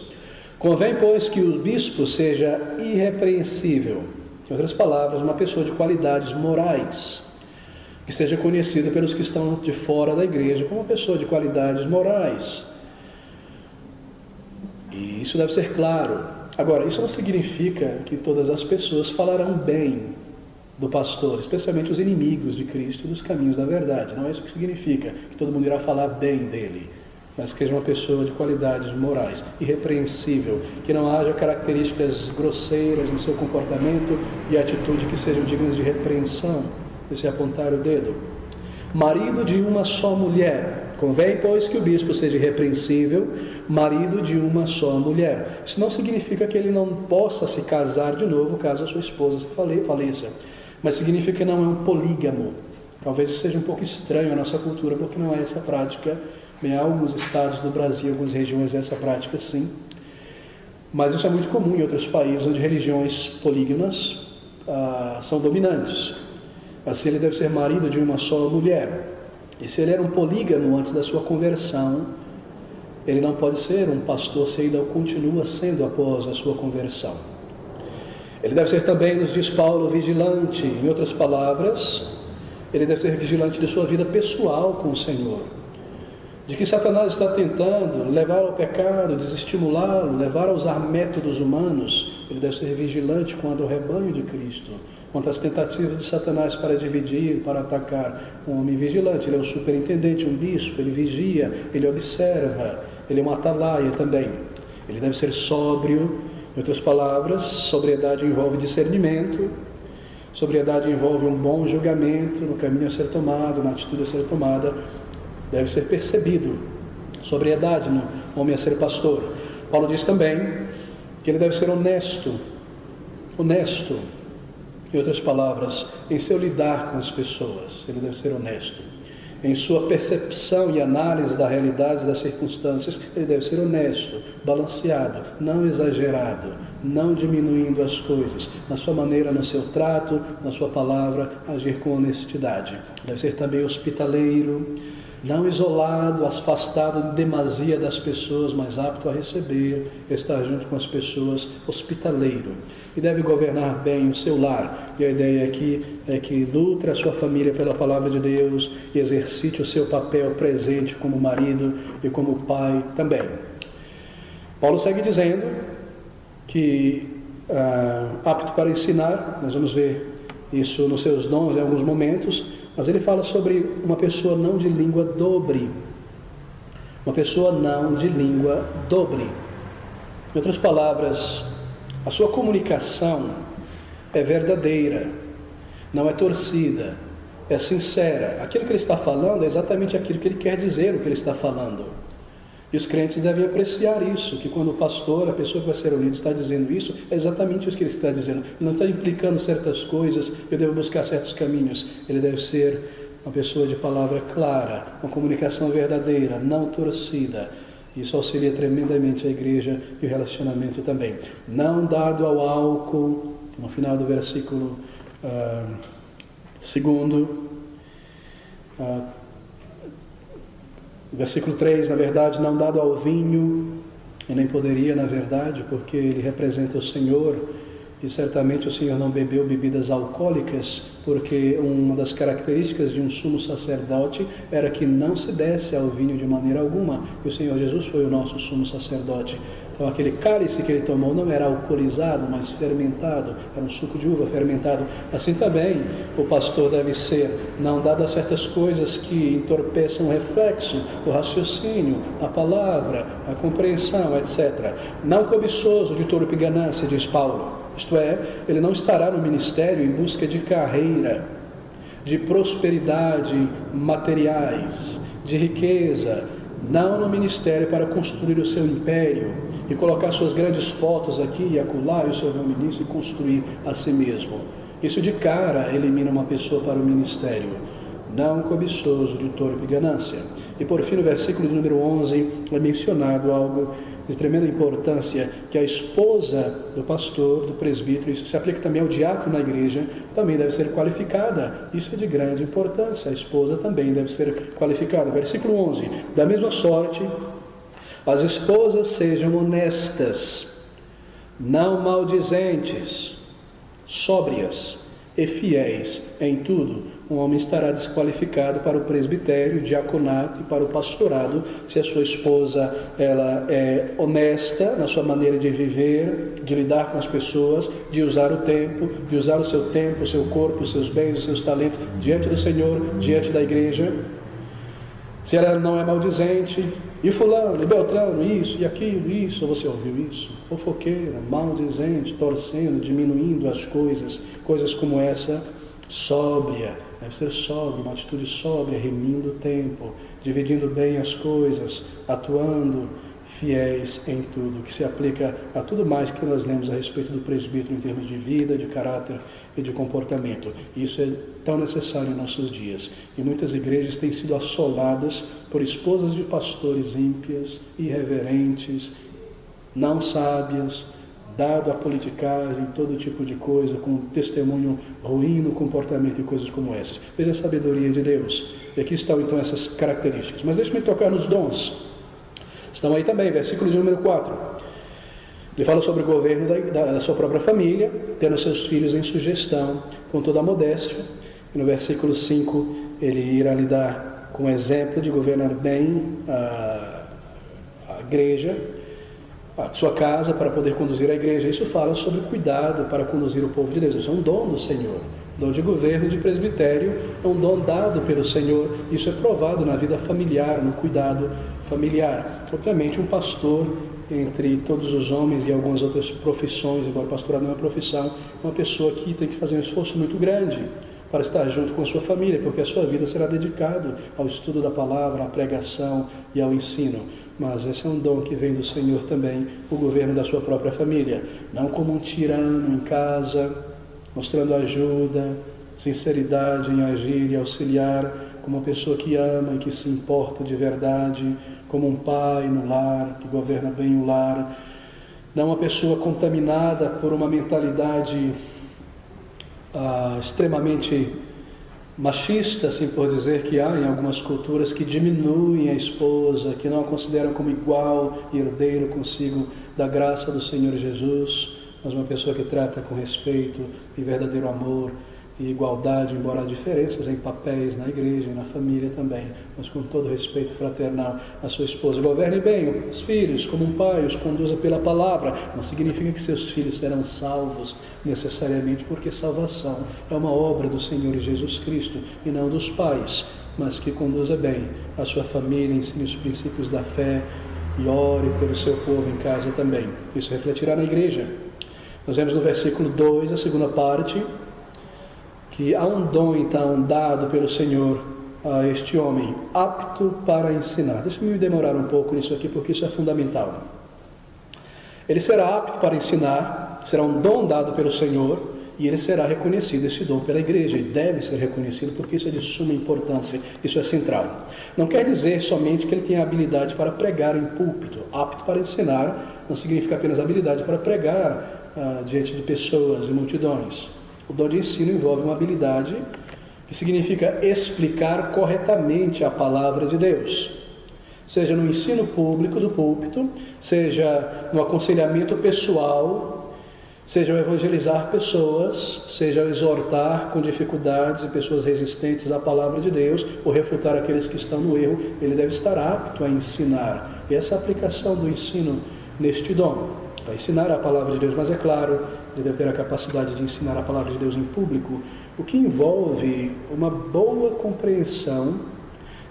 Convém, pois, que o bispo seja irrepreensível. Em outras palavras, uma pessoa de qualidades morais, que seja conhecida pelos que estão de fora da igreja como uma pessoa de qualidades morais. E isso deve ser claro. Agora, isso não significa que todas as pessoas falarão bem do pastor, especialmente os inimigos de Cristo e dos caminhos da verdade. Não é isso que significa que todo mundo irá falar bem dele, mas que seja uma pessoa de qualidades morais, irrepreensível, que não haja características grosseiras no seu comportamento e atitude que sejam dignas de repreensão, de se apontar o dedo. Marido de uma só mulher. Convém, pois, que o bispo seja irrepreensível, marido de uma só mulher. Isso não significa que ele não possa se casar de novo caso a sua esposa se faleça, mas significa que não é um polígamo. Talvez isso seja um pouco estranho à nossa cultura, porque não é essa prática. Em alguns estados do Brasil, algumas regiões, essa prática sim, mas isso é muito comum em outros países onde religiões polígamas são dominantes. Assim, ele deve ser marido de uma só mulher. E se ele era um polígamo antes da sua conversão, ele não pode ser um pastor se ainda continua sendo após a sua conversão. Ele deve ser também, nos diz Paulo, vigilante. Em outras palavras, ele deve ser vigilante de sua vida pessoal com o Senhor. De que Satanás está tentando levá-lo ao pecado, desestimulá-lo, levar a usar métodos humanos, ele deve ser vigilante quanto ao rebanho de Cristo, quanto às tentativas de Satanás para dividir, para atacar. Um homem vigilante, ele é um superintendente, um bispo, ele vigia, ele observa, ele é um atalaia também. Ele deve ser sóbrio. Em outras palavras, sobriedade envolve discernimento, sobriedade envolve um bom julgamento no caminho a ser tomado, na atitude a ser tomada. Deve ser percebido, sobriedade no homem a ser pastor. Paulo diz também que ele deve ser honesto, em outras palavras, em seu lidar com as pessoas, ele deve ser honesto. Em sua percepção e análise da realidade das circunstâncias, ele deve ser honesto, balanceado, não exagerado, não diminuindo as coisas, na sua maneira, no seu trato, na sua palavra, agir com honestidade. Deve ser também hospitaleiro, não isolado, afastado de demasia das pessoas, mas apto a receber, estar junto com as pessoas, hospitaleiro. E deve governar bem o seu lar. E a ideia aqui é que nutra a sua família pela palavra de Deus e exercite o seu papel presente como marido e como pai também. Paulo segue dizendo que apto para ensinar, nós vamos ver isso nos seus dons em alguns momentos, mas ele fala sobre uma pessoa não de língua dobre. uma pessoa não de língua dobre. Em outras palavras, a sua comunicação é verdadeira, não é torcida, é sincera. Aquilo que ele está falando é exatamente aquilo que ele quer dizer, o que ele está falando. E os crentes devem apreciar isso, que quando o pastor, a pessoa que vai ser unida, está dizendo isso, é exatamente isso que ele está dizendo. Ele não está implicando certas coisas, eu devo buscar certos caminhos. Ele deve ser uma pessoa de palavra clara, uma comunicação verdadeira, não torcida. Isso auxilia tremendamente a igreja e o relacionamento também. Não dado ao álcool, no final do versículo 2, versículo 3, na verdade, não dado ao vinho, e nem poderia, na verdade, porque ele representa o Senhor, e certamente o Senhor não bebeu bebidas alcoólicas, porque uma das características de um sumo sacerdote era que não se desse ao vinho de maneira alguma, e o Senhor Jesus foi o nosso sumo sacerdote. Então aquele cálice que ele tomou não era alcoolizado, mas fermentado, era um suco de uva fermentado. Assim também o pastor deve ser, não dado a certas coisas que entorpeçam o reflexo, o raciocínio, a palavra, a compreensão, etc. Não cobiçoso de torpe ganância, diz Paulo. Isto é, ele não estará no ministério em busca de carreira, de prosperidade materiais, de riqueza, não no ministério para construir o seu império e colocar suas grandes fotos aqui e acolá e o seu nome nisso e construir a si mesmo. Isso de cara elimina uma pessoa para o ministério. Não cobiçoso de torpe ganância. E por fim, no versículo de número 11, é mencionado algo de tremenda importância, que a esposa do pastor, do presbítero, isso se aplica também ao diácono na igreja, também deve ser qualificada. Isso é de grande importância, a esposa também deve ser qualificada. Versículo 11, da mesma sorte, as esposas sejam honestas, não maldizentes, sóbrias e fiéis em tudo. Um homem estará desqualificado para o presbitério, diaconato e para o pastorado se a sua esposa ela é honesta na sua maneira de viver, de lidar com as pessoas, de usar o tempo, de usar o seu tempo, o seu corpo, os seus bens, os seus talentos diante do Senhor, diante da igreja. Se ela não é maldizente, e fulano, e beltrano, isso, e aquilo, isso, você ouviu isso? Fofoqueira, maldizente, torcendo, diminuindo as coisas como essa, sóbria, deve ser sóbria, uma atitude sóbria, remindo o tempo, dividindo bem as coisas, atuando fiéis em tudo, que se aplica a tudo mais que nós lemos a respeito do presbítero em termos de vida, de caráter e de comportamento. Isso é tão necessário em nossos dias. E muitas igrejas têm sido assoladas por esposas de pastores ímpias, irreverentes, não sábias, dado a politicagem, todo tipo de coisa, com testemunho ruim no comportamento e coisas como essas. Veja a sabedoria de Deus. E aqui estão então essas características. Mas deixe-me tocar nos dons. Estão aí também, versículo de número 4. Ele fala sobre o governo da sua própria família, tendo seus filhos em sugestão, com toda a modéstia. E no versículo 5, ele irá lidar com o exemplo de governar bem a igreja, a sua casa, para poder conduzir a igreja. Isso fala sobre cuidado para conduzir o povo de Deus. Isso é um dom do Senhor. Dom de governo, de presbitério, é um dom dado pelo Senhor. Isso é provado na vida familiar, no cuidado familiar. Obviamente, um pastor, entre todos os homens e algumas outras profissões, embora o pastorado não é uma profissão, é uma pessoa que tem que fazer um esforço muito grande para estar junto com a sua família, porque a sua vida será dedicada ao estudo da palavra, à pregação e ao ensino. Mas esse é um dom que vem do Senhor também, o governo da sua própria família. Não como um tirano em casa, mostrando ajuda, sinceridade em agir e auxiliar, como uma pessoa que ama e que se importa de verdade, como um pai no lar, que governa bem o lar. Não uma pessoa contaminada por uma mentalidade extremamente machista, assim por dizer, que há em algumas culturas, que diminuem a esposa, que não a consideram como igual e herdeiro consigo da graça do Senhor Jesus, mas uma pessoa que trata com respeito e verdadeiro amor e igualdade, embora há diferenças em papéis na igreja e na família também, mas com todo respeito fraternal à sua esposa. Governe bem os filhos, como um pai os conduza pela palavra. Não significa que seus filhos serão salvos necessariamente, porque salvação é uma obra do Senhor Jesus Cristo e não dos pais, mas que conduza bem a sua família, ensine os princípios da fé e ore pelo seu povo em casa também. Isso refletirá na igreja. Nós vemos no versículo 2, a segunda parte, que há um dom então dado pelo Senhor a este homem, apto para ensinar. Deixa-me me demorar um pouco nisso aqui, porque isso é fundamental. Ele será apto para ensinar, será um dom dado pelo Senhor, e ele será reconhecido, esse dom, pela igreja, e deve ser reconhecido, porque isso é de suma importância, isso é central. Não quer dizer somente que ele tenha habilidade para pregar em púlpito. Apto para ensinar não significa apenas habilidade para pregar diante de pessoas e multidões. O dom de ensino envolve uma habilidade que significa explicar corretamente a palavra de Deus, seja no ensino público do púlpito, seja no aconselhamento pessoal, seja ao evangelizar pessoas, seja ao exortar com dificuldades e pessoas resistentes à palavra de Deus, ou refutar aqueles que estão no erro. Ele deve estar apto a ensinar. E essa é a aplicação do ensino neste dom, para ensinar a palavra de Deus. Mas é claro, ele deve ter a capacidade de ensinar a palavra de Deus em público, o que envolve uma boa compreensão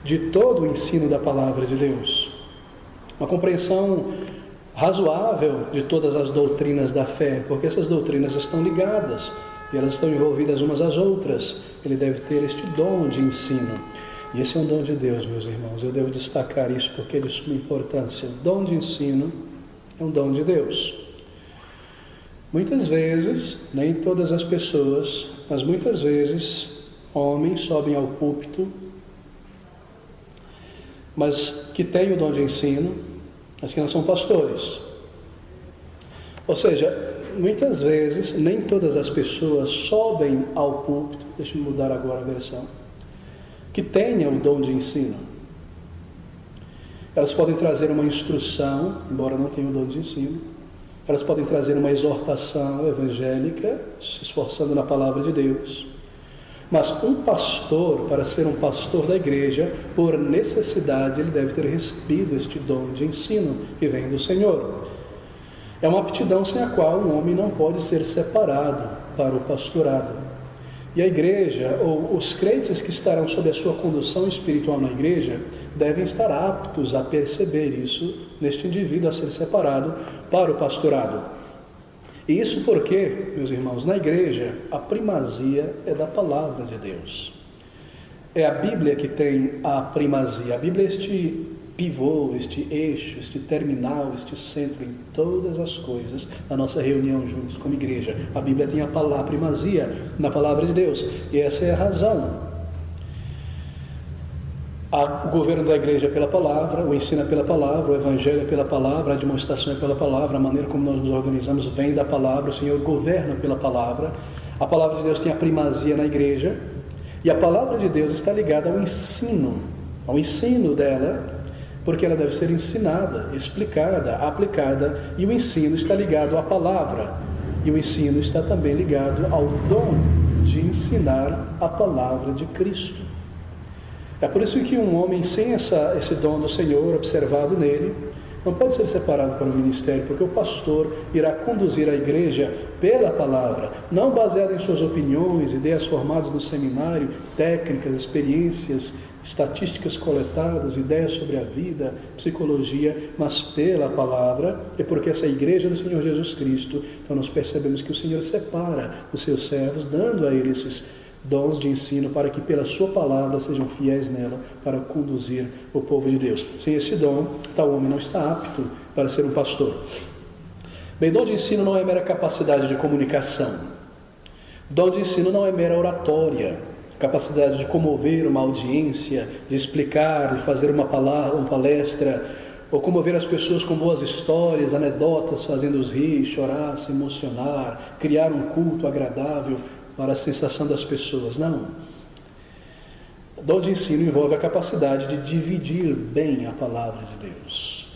de todo o ensino da palavra de Deus, uma compreensão razoável de todas as doutrinas da fé, porque essas doutrinas estão ligadas e elas estão envolvidas umas às outras. Ele deve ter este dom de ensino, e esse é um dom de Deus, meus irmãos. Eu devo destacar isso porque é de suma importância. O dom de ensino é um dom de Deus. Muitas vezes, nem todas as pessoas, mas muitas vezes, homens sobem ao púlpito, mas que têm o dom de ensino, mas que não são pastores. Ou seja, muitas vezes, nem todas as pessoas sobem ao púlpito, deixa eu mudar agora a versão, que tenham o dom de ensino. Elas podem trazer uma instrução, embora não tenham o dom de ensino. Elas podem trazer uma exortação evangélica, se esforçando na palavra de Deus. Mas um pastor, para ser um pastor da igreja, por necessidade, ele deve ter recebido este dom de ensino que vem do Senhor. É uma aptidão sem a qual um homem não pode ser separado para o pastorado. E a igreja, ou os crentes que estarão sob a sua condução espiritual na igreja, devem estar aptos a perceber isso neste indivíduo a ser separado para o pastorado. E isso porque, meus irmãos, na igreja a primazia é da palavra de Deus. É a Bíblia que tem a primazia. A Bíblia é este pivô, este eixo, este terminal, este centro em todas as coisas da nossa reunião juntos como igreja. A Bíblia tem a primazia na palavra de Deus, e essa é a razão. O governo da igreja é pela palavra, o ensino é pela palavra, o evangelho é pela palavra, a demonstração é pela palavra, a maneira como nós nos organizamos vem da palavra, o Senhor governa pela palavra. A palavra de Deus tem a primazia na igreja, e a palavra de Deus está ligada ao ensino dela, porque ela deve ser ensinada, explicada, aplicada, e o ensino está ligado à palavra, e o ensino está também ligado ao dom de ensinar a palavra de Cristo. É por isso que um homem sem esse dom do Senhor observado nele, não pode ser separado para o ministério, porque o pastor irá conduzir a igreja pela palavra, não baseado em suas opiniões, ideias formadas no seminário, técnicas, experiências, estatísticas coletadas, ideias sobre a vida, psicologia, mas pela palavra, e porque essa é a igreja do Senhor Jesus Cristo, então nós percebemos que o Senhor separa os seus servos, dando a eles esses dons de ensino, para que pela sua palavra sejam fiéis nela, para conduzir o povo de Deus. Sem esse dom, tal homem não está apto para ser um pastor. Bem, dom de ensino não é mera capacidade de comunicação. Dom de ensino não é mera oratória, capacidade de comover uma audiência, de explicar, de fazer uma palestra, ou comover as pessoas com boas histórias, anedotas, fazendo-os rir, chorar, se emocionar, criar um culto agradável para a sensação das pessoas. Não. Dom de ensino envolve a capacidade de dividir bem a palavra de Deus.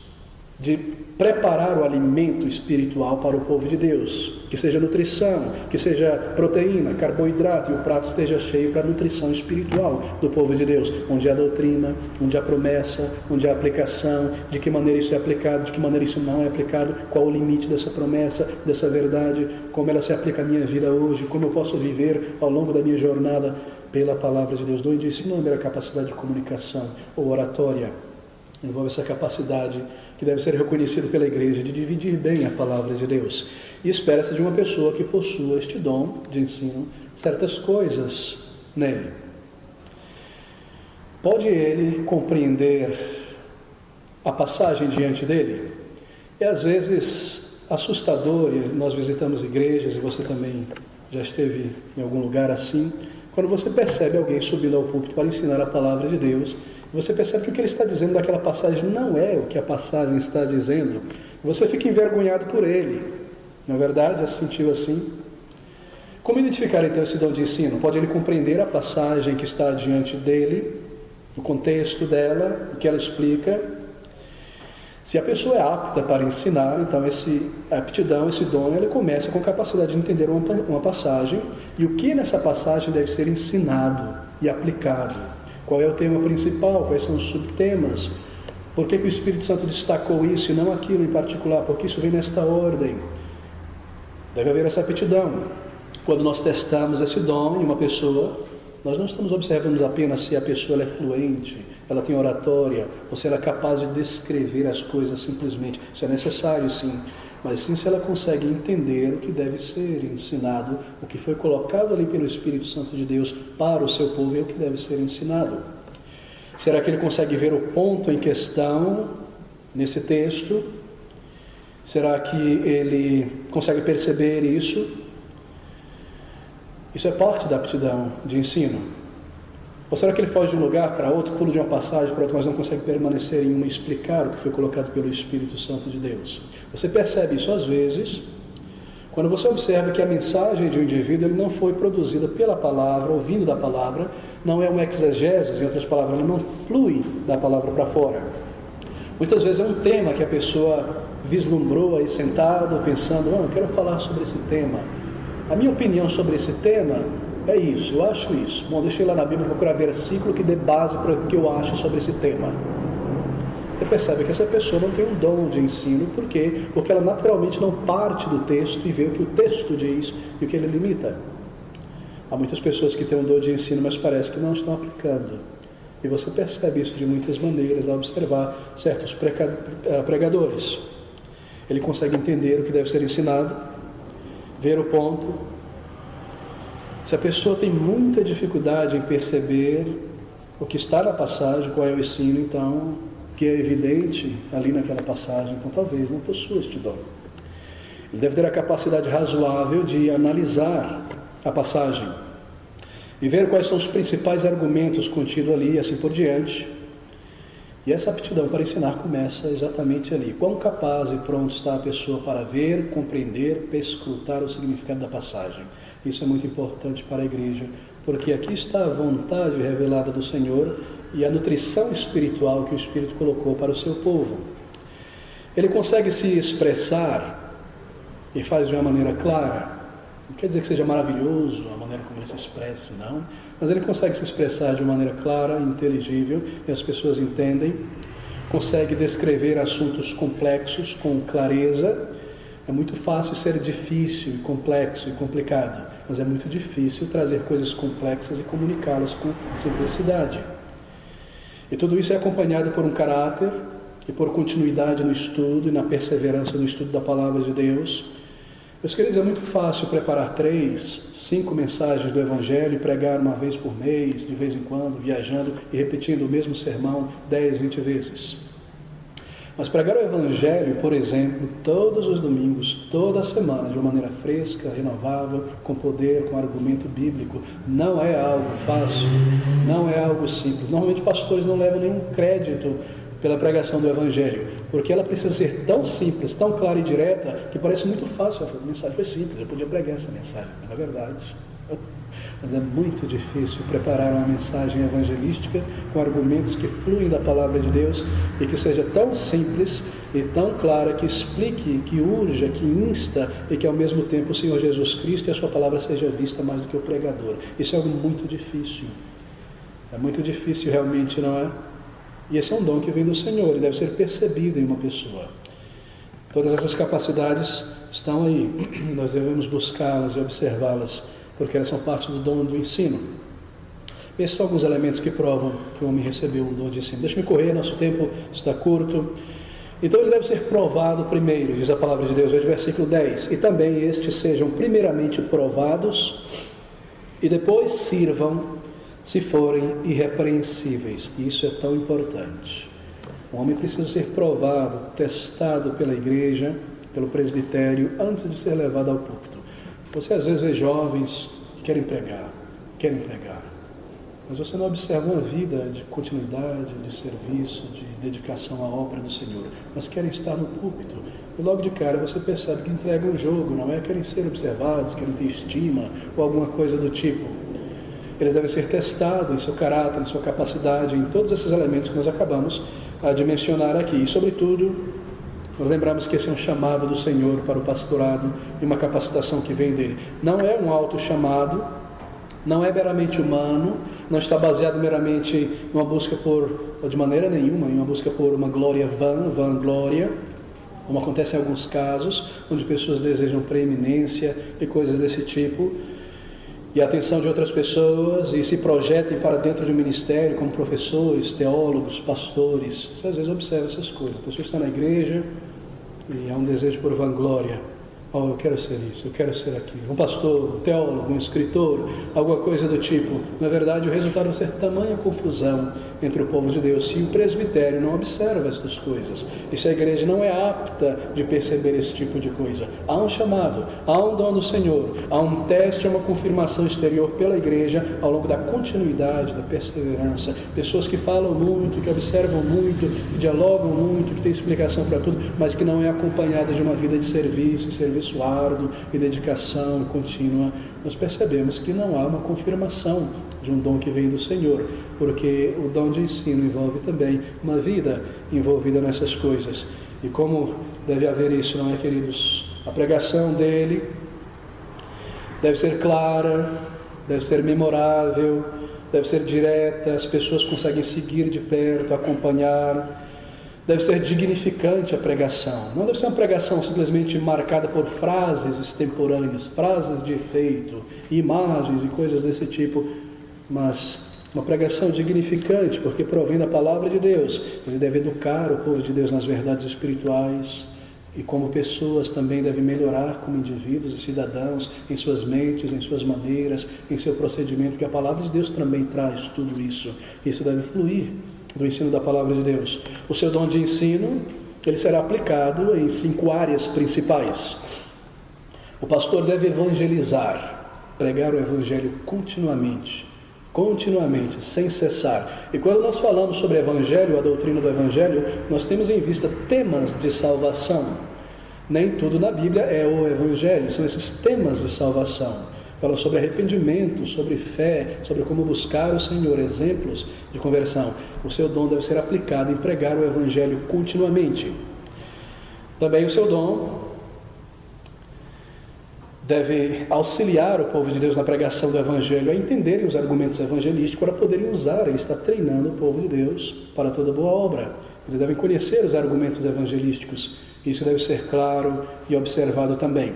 de preparar o alimento espiritual para o povo de Deus, que seja nutrição, que seja proteína, carboidrato, e o prato esteja cheio para a nutrição espiritual do povo de Deus, onde há doutrina, onde há promessa, onde há aplicação, de que maneira isso é aplicado, de que maneira isso não é aplicado, qual o limite dessa promessa, dessa verdade, como ela se aplica à minha vida hoje, como eu posso viver ao longo da minha jornada pela palavra de Deus. Dom de ensino não é mera capacidade de comunicação ou oratória, envolve essa capacidade que deve ser reconhecida pela igreja de dividir bem a palavra de Deus. E espera-se de uma pessoa que possua este dom de ensino certas coisas nele. Pode ele compreender a passagem diante dele? É às vezes assustador, e nós visitamos igrejas, e você também já esteve em algum lugar assim, quando você percebe alguém subindo ao púlpito para ensinar a palavra de Deus, você percebe que o que ele está dizendo daquela passagem não é o que a passagem está dizendo. Você fica envergonhado por ele. Na verdade, já se sentiu assim? Como identificar então esse dom de ensino? Pode ele compreender a passagem que está diante dele, o contexto dela, o que ela explica? Se a pessoa é apta para ensinar, então a aptidão, esse dom, ele começa com a capacidade de entender uma passagem e o que nessa passagem deve ser ensinado e aplicado. Qual é o tema principal? Quais são os subtemas? Por que o Espírito Santo destacou isso e não aquilo em particular? Por que isso vem nesta ordem? Deve haver essa aptidão. Quando nós testamos esse dom em uma pessoa, nós não estamos observando apenas se a pessoa é fluente, ela tem oratória, ou se ela é capaz de descrever as coisas simplesmente. Isso é necessário, sim. Mas sim se ela consegue entender o que deve ser ensinado, o que foi colocado ali pelo Espírito Santo de Deus para o seu povo e o que deve ser ensinado. Será que ele consegue ver o ponto em questão nesse texto? Será que ele consegue perceber isso? Isso é parte da aptidão de ensino. Ou será que ele foge de um lugar para outro, pula de uma passagem para outra, mas não consegue permanecer em uma e explicar o que foi colocado pelo Espírito Santo de Deus? Você percebe isso às vezes, quando você observa que a mensagem de um indivíduo ele não foi produzida pela palavra, ouvindo da palavra, não é uma exegese, em outras palavras, ele não flui da palavra para fora. Muitas vezes é um tema que a pessoa vislumbrou aí sentado, pensando, eu quero falar sobre esse tema. A minha opinião sobre esse tema é isso, eu acho isso. Bom, deixa eu ir lá na Bíblia procurar versículo que dê base para o que eu acho sobre esse tema. Você percebe que essa pessoa não tem um dom de ensino, por quê? Porque ela naturalmente não parte do texto e vê o que o texto diz e o que ele limita. Há muitas pessoas que têm um dom de ensino, mas parece que não estão aplicando. E você percebe isso de muitas maneiras ao observar certos pregadores. Ele consegue entender o que deve ser ensinado, ver o ponto. Se a pessoa tem muita dificuldade em perceber o que está na passagem, qual é o ensino, então, que é evidente ali naquela passagem, então talvez não possua este dom. Ele deve ter a capacidade razoável de analisar a passagem e ver quais são os principais argumentos contidos ali e assim por diante. E essa aptidão para ensinar começa exatamente ali. Quão capaz e pronto está a pessoa para ver, compreender, perscrutar o significado da passagem. Isso é muito importante para a igreja, porque aqui está a vontade revelada do Senhor e a nutrição espiritual que o Espírito colocou para o seu povo. Ele consegue se expressar e faz de uma maneira clara. Não quer dizer que seja maravilhoso a maneira como ele se expressa, não. Mas ele consegue se expressar de uma maneira clara, inteligível, e as pessoas entendem. Consegue descrever assuntos complexos com clareza. É muito fácil ser difícil, e complexo e complicado, mas é muito difícil trazer coisas complexas e comunicá-las com simplicidade. E tudo isso é acompanhado por um caráter e por continuidade no estudo e na perseverança no estudo da Palavra de Deus. Meus queridos, é muito fácil preparar 3, 5 mensagens do Evangelho e pregar uma vez por mês, de vez em quando, viajando e repetindo o mesmo sermão 10, 20 vezes. Mas pregar o Evangelho, por exemplo, todos os domingos, toda semana, de uma maneira fresca, renovável, com poder, com argumento bíblico, não é algo fácil, não é algo simples. Normalmente pastores não levam nenhum crédito pela pregação do Evangelho, porque ela precisa ser tão simples, tão clara e direta, que parece muito fácil. A mensagem foi simples, eu podia pregar essa mensagem, não é verdade. Mas é muito difícil preparar uma mensagem evangelística com argumentos que fluem da palavra de Deus e que seja tão simples e tão clara que explique, que urja, que insta e que ao mesmo tempo o Senhor Jesus Cristo e a sua palavra seja vista mais do que o pregador. Isso é algo muito difícil. É muito difícil realmente, não é? E esse é um dom que vem do Senhor e deve ser percebido em uma pessoa. Todas essas capacidades estão aí. Nós devemos buscá-las e observá-las, porque elas são parte do dom do ensino. Esses são alguns elementos que provam que o homem recebeu um dom de ensino. Deixa-me correr, nosso tempo está curto. Então ele deve ser provado primeiro, diz a palavra de Deus, veja o versículo 10. E também estes sejam primeiramente provados e depois sirvam, se forem irrepreensíveis. Isso é tão importante. O homem precisa ser provado, testado pela igreja, pelo presbitério, antes de ser levado ao púlpito. Você às vezes vê jovens que querem pregar, mas você não observa uma vida de continuidade, de serviço, de dedicação à obra do Senhor, mas querem estar no púlpito. E logo de cara você percebe que entregam o jogo, não é? Querem ser observados, querem ter estima ou alguma coisa do tipo. Eles devem ser testados em seu caráter, em sua capacidade, em todos esses elementos que nós acabamos de mencionar aqui. E, sobretudo, nós lembramos que esse é um chamado do Senhor para o pastorado e uma capacitação que vem dele. Não é um auto-chamado, não é meramente humano, não está baseado meramente numa busca de maneira nenhuma, em uma busca por uma glória vanglória, como acontece em alguns casos, onde pessoas desejam preeminência e coisas desse tipo, e a atenção de outras pessoas, e se projetem para dentro de um ministério como professores, teólogos, pastores. Você às vezes observa essas coisas. A pessoa está na igreja e há um desejo por vanglória. Eu quero ser isso, eu quero ser aquilo. Um pastor, um teólogo, um escritor, alguma coisa do tipo. Na verdade, o resultado vai ser tamanha confusão entre o povo de Deus se o presbitério não observa estas coisas. E se a igreja não é apta de perceber esse tipo de coisa. Há um chamado, há um dom do Senhor, há um teste, há uma confirmação exterior pela igreja ao longo da continuidade, da perseverança. Pessoas que falam muito, que observam muito, que dialogam muito, que têm explicação para tudo, mas que não é acompanhada de uma vida de serviço árduo e dedicação contínua. Nós percebemos que não há uma confirmação de um dom que vem do Senhor, porque o dom de ensino envolve também uma vida envolvida nessas coisas. E como deve haver isso, não é, queridos? A pregação dele deve ser clara, deve ser memorável, deve ser direta, as pessoas conseguem seguir de perto, acompanhar. Deve ser dignificante a pregação. Não deve ser uma pregação simplesmente marcada por frases extemporâneas, frases de efeito, imagens e coisas desse tipo, mas uma pregação dignificante, porque provém da palavra de Deus. Ele deve educar o povo de Deus nas verdades espirituais e como pessoas também deve melhorar como indivíduos e cidadãos em suas mentes, em suas maneiras, em seu procedimento, que a palavra de Deus também traz tudo isso. Isso deve fluir do ensino da palavra de Deus. O seu dom de ensino, ele será aplicado em 5 áreas principais. O pastor deve evangelizar, pregar o evangelho continuamente, sem cessar. E quando nós falamos sobre evangelho, a doutrina do evangelho, nós temos em vista temas de salvação. Nem tudo na Bíblia é o evangelho, são esses temas de salvação. Fala sobre arrependimento, sobre fé, sobre como buscar o Senhor, exemplos de conversão. O seu dom deve ser aplicado em pregar o Evangelho continuamente. Também o seu dom deve auxiliar o povo de Deus na pregação do Evangelho a entenderem os argumentos evangelísticos para poderem usar. Ele está treinando o povo de Deus para toda boa obra. Eles devem conhecer os argumentos evangelísticos. Isso deve ser claro e observado também.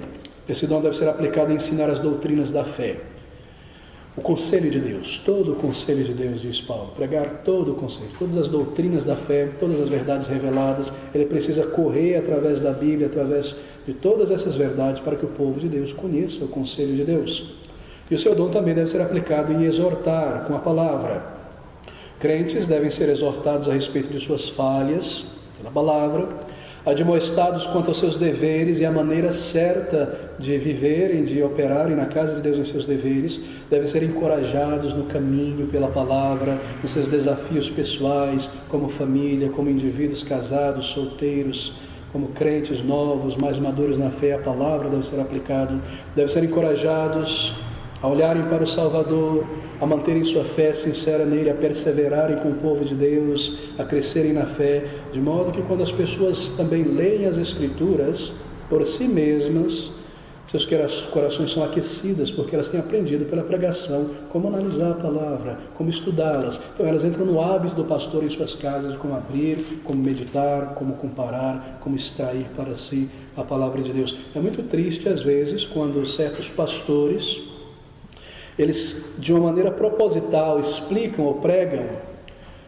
Esse dom deve ser aplicado a ensinar as doutrinas da fé. O conselho de Deus, todo o conselho de Deus, diz Paulo, pregar todo o conselho, todas as doutrinas da fé, todas as verdades reveladas, ele precisa correr através da Bíblia, através de todas essas verdades, para que o povo de Deus conheça o conselho de Deus. E o seu dom também deve ser aplicado em exortar com a palavra. Crentes devem ser exortados a respeito de suas falhas, pela palavra, admoestados quanto aos seus deveres e a maneira certa de viverem, de operarem na casa de Deus em seus deveres, devem ser encorajados no caminho pela palavra, nos seus desafios pessoais, como família, como indivíduos casados, solteiros, como crentes novos, mais maduros na fé. A palavra deve ser aplicada, devem ser encorajados a olharem para o Salvador, a manterem sua fé sincera nele, a perseverarem com o povo de Deus, a crescerem na fé, de modo que quando as pessoas também leem as Escrituras por si mesmas, seus corações são aquecidas, porque elas têm aprendido pela pregação como analisar a palavra, como estudá-las. Então elas entram no hábito do pastor em suas casas, de como abrir, como meditar, como comparar, como extrair para si a palavra de Deus. É muito triste às vezes quando certos pastores, eles de uma maneira proposital explicam ou pregam,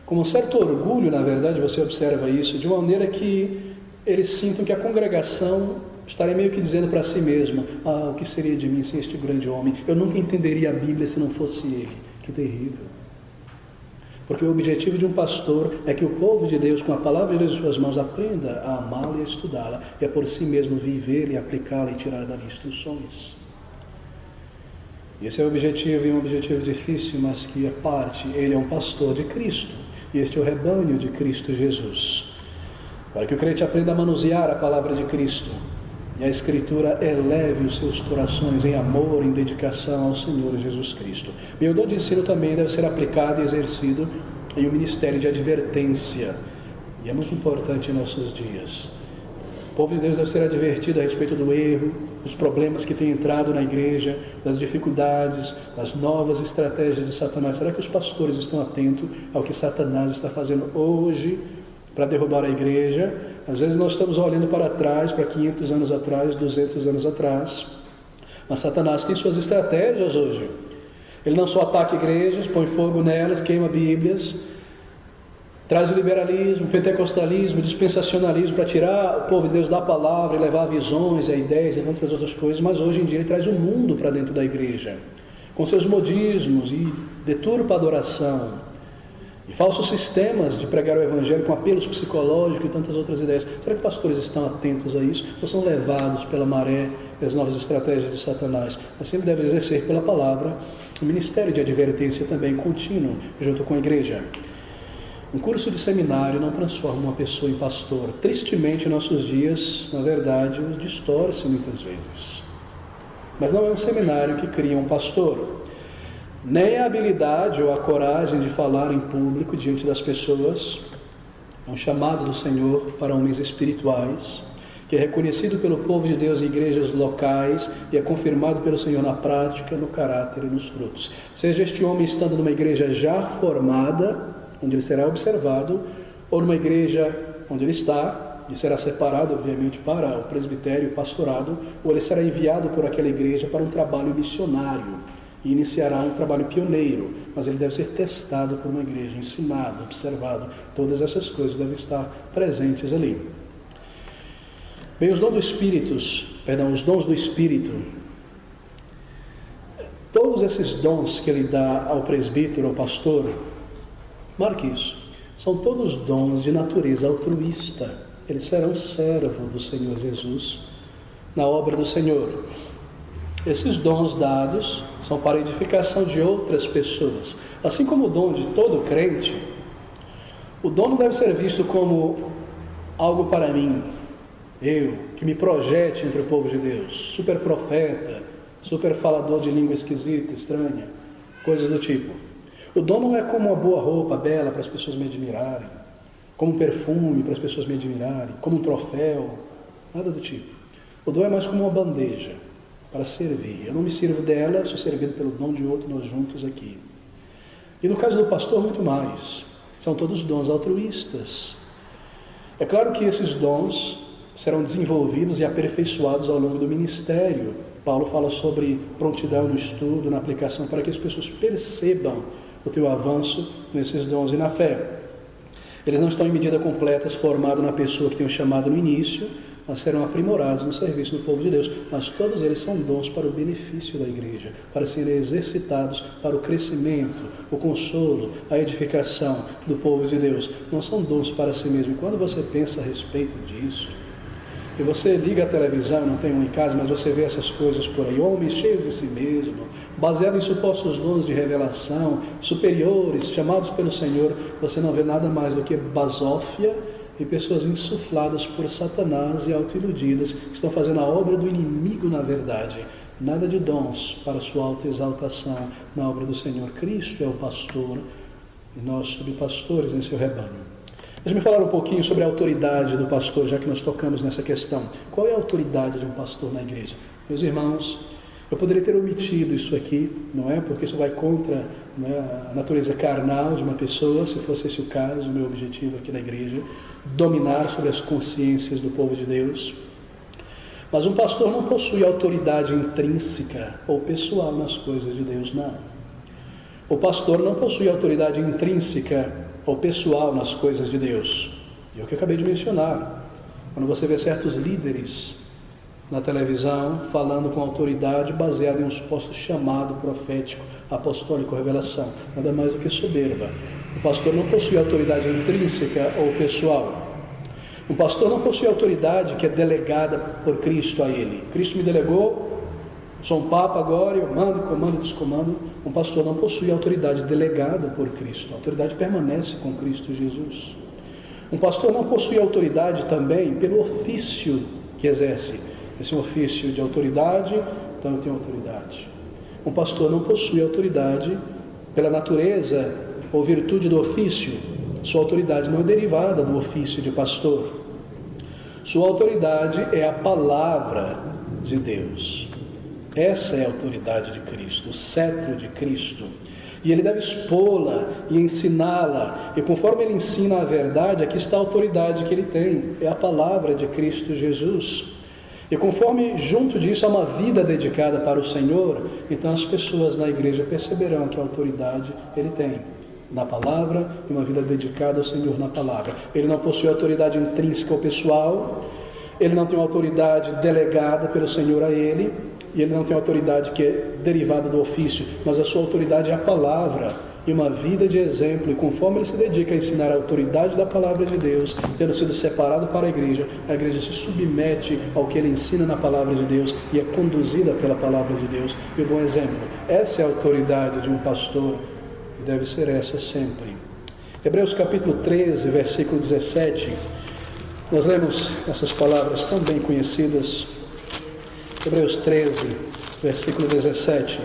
com um certo orgulho, na verdade, você observa isso, de uma maneira que eles sintam que a congregação estarem meio que dizendo para si mesma: o que seria de mim sem este grande homem? Eu nunca entenderia a Bíblia se não fosse ele. Que terrível. Porque o objetivo de um pastor é que o povo de Deus, com a palavra de Deus em suas mãos, aprenda a amá-la e a estudá-la, e a por si mesmo viver e aplicá-la e tirar dali instruções. Esse é o objetivo, e um objetivo difícil, mas que é parte. Ele é um pastor de Cristo, e este é o rebanho de Cristo Jesus. Para que o crente aprenda a manusear a palavra de Cristo, e a Escritura eleve os seus corações em amor, em dedicação ao Senhor Jesus Cristo. E o dom de ensino também deve ser aplicado e exercido em um ministério de advertência. E é muito importante em nossos dias. O povo de Deus deve ser advertido a respeito do erro, dos problemas que têm entrado na igreja, das dificuldades, das novas estratégias de Satanás. Será que os pastores estão atentos ao que Satanás está fazendo hoje para derrubar a igreja? Às vezes nós estamos olhando para trás, para 500 anos atrás, 200 anos atrás, mas Satanás tem suas estratégias hoje. Ele não só ataca igrejas, põe fogo nelas, queima bíblias, traz o liberalismo, o pentecostalismo, o dispensacionalismo para tirar o povo de Deus da palavra e levar visões, ideias e tantas outras coisas, mas hoje em dia ele traz o mundo para dentro da igreja, com seus modismos, e deturpa a adoração, e falsos sistemas de pregar o Evangelho com apelos psicológicos e tantas outras ideias. Será que pastores estão atentos a isso? Ou são levados pela maré e as novas estratégias de Satanás? Assim ele deve exercer pela palavra um ministério de advertência também contínuo junto com a igreja. Um curso de seminário não transforma uma pessoa em pastor. Tristemente, em nossos dias, na verdade, os distorce muitas vezes. Mas não é um seminário que cria um pastor. Nem a habilidade ou a coragem de falar em público diante das pessoas. É um chamado do Senhor para homens espirituais, que é reconhecido pelo povo de Deus em igrejas locais e é confirmado pelo Senhor na prática, no caráter e nos frutos. Seja este homem estando numa igreja já formada, onde ele será observado, ou numa igreja onde ele está, e será separado, obviamente, para o presbitério, o pastorado, ou ele será enviado por aquela igreja para um trabalho missionário, e iniciará um trabalho pioneiro, mas ele deve ser testado por uma igreja, ensinado, observado. Todas essas coisas devem estar presentes ali. Bem, os dons do Espírito, todos esses dons que ele dá ao presbítero, ao pastor, marque isso, são todos dons de natureza altruísta. Eles serão servo do Senhor Jesus na obra do Senhor. Esses dons dados são para a edificação de outras pessoas. Assim como o dom de todo crente, o dom não deve ser visto como algo para mim, eu, que me projete entre o povo de Deus, super profeta, super falador de língua esquisita, estranha, coisas do tipo. O dom não é como uma boa roupa bela para as pessoas me admirarem, como um perfume para as pessoas me admirarem, como um troféu, nada do tipo. O dom é mais como uma bandeja para servir. Eu não me sirvo dela, sou servido pelo dom de outro, nós juntos aqui. E no caso do pastor, muito mais. São todos dons altruístas. É claro que esses dons serão desenvolvidos e aperfeiçoados ao longo do ministério. Paulo fala sobre prontidão no estudo, na aplicação, para que as pessoas percebam o teu avanço nesses dons e na fé. Eles não estão em medida completa formados na pessoa que tem o chamado no início, mas serão aprimorados no serviço do povo de Deus. Mas todos eles são dons para o benefício da igreja, para serem exercitados para o crescimento, o consolo, a edificação do povo de Deus. Não são dons para si mesmo. E quando você pensa a respeito disso, e você liga a televisão, não tem um em casa, mas você vê essas coisas por aí, homens cheios de si mesmo, baseados em supostos dons de revelação, superiores, chamados pelo Senhor, você não vê nada mais do que basófia e pessoas insufladas por Satanás e autoiludidas, que estão fazendo a obra do inimigo na verdade. nada de dons para sua alta exaltação na obra do Senhor. Cristo é o pastor e nós subpastores em seu rebanho. Deixa-me falar um pouquinho sobre a autoridade do pastor, já que nós tocamos nessa questão. Qual é a autoridade de um pastor na igreja? Meus irmãos, eu poderia ter omitido isso aqui, não é? Porque isso vai contra, a natureza carnal de uma pessoa, se fosse esse o caso. O meu objetivo aqui na igreja, dominar sobre as consciências do povo de Deus. Mas um pastor não possui autoridade intrínseca ou pessoal nas coisas de Deus, não. O pastor não possui autoridade intrínseca ou pessoal nas coisas de Deus. E é o que eu acabei de mencionar. Quando você vê certos líderes na televisão falando com autoridade baseada em um suposto chamado profético, apostólico, revelação, nada mais do que soberba. O pastor não possui autoridade intrínseca ou pessoal. Um pastor não possui autoridade que é delegada por Cristo a ele. Cristo me delegou, sou um papa agora, eu mando, comando, descomando. Um pastor não possui autoridade delegada por Cristo. A autoridade permanece com Cristo Jesus. Um pastor não possui autoridade também pelo ofício que exerce. Esse é um ofício de autoridade, então eu tenho autoridade. Um pastor não possui autoridade pela natureza ou virtude do ofício. Sua autoridade não é derivada do ofício de pastor. Sua autoridade é a palavra de Deus. Essa é a autoridade de Cristo, o cetro de Cristo. E ele deve expô-la e ensiná-la. E conforme ele ensina a verdade, aqui está a autoridade que ele tem. É a palavra de Cristo Jesus. E conforme junto disso há uma vida dedicada para o Senhor, então as pessoas na igreja perceberão que a autoridade ele tem na palavra e uma vida dedicada ao Senhor na palavra. Ele não possui autoridade intrínseca ou pessoal, ele não tem uma autoridade delegada pelo Senhor a ele, e ele não tem autoridade que é derivada do ofício, mas a sua autoridade é a palavra e uma vida de exemplo. E conforme ele se dedica a ensinar a autoridade da palavra de Deus, tendo sido separado para a igreja se submete ao que ele ensina na palavra de Deus e é conduzida pela palavra de Deus. E o bom exemplo, essa é a autoridade de um pastor e deve ser essa sempre. Hebreus capítulo 13, versículo 17, nós lemos essas palavras tão bem conhecidas. Hebreus 13, versículo 17.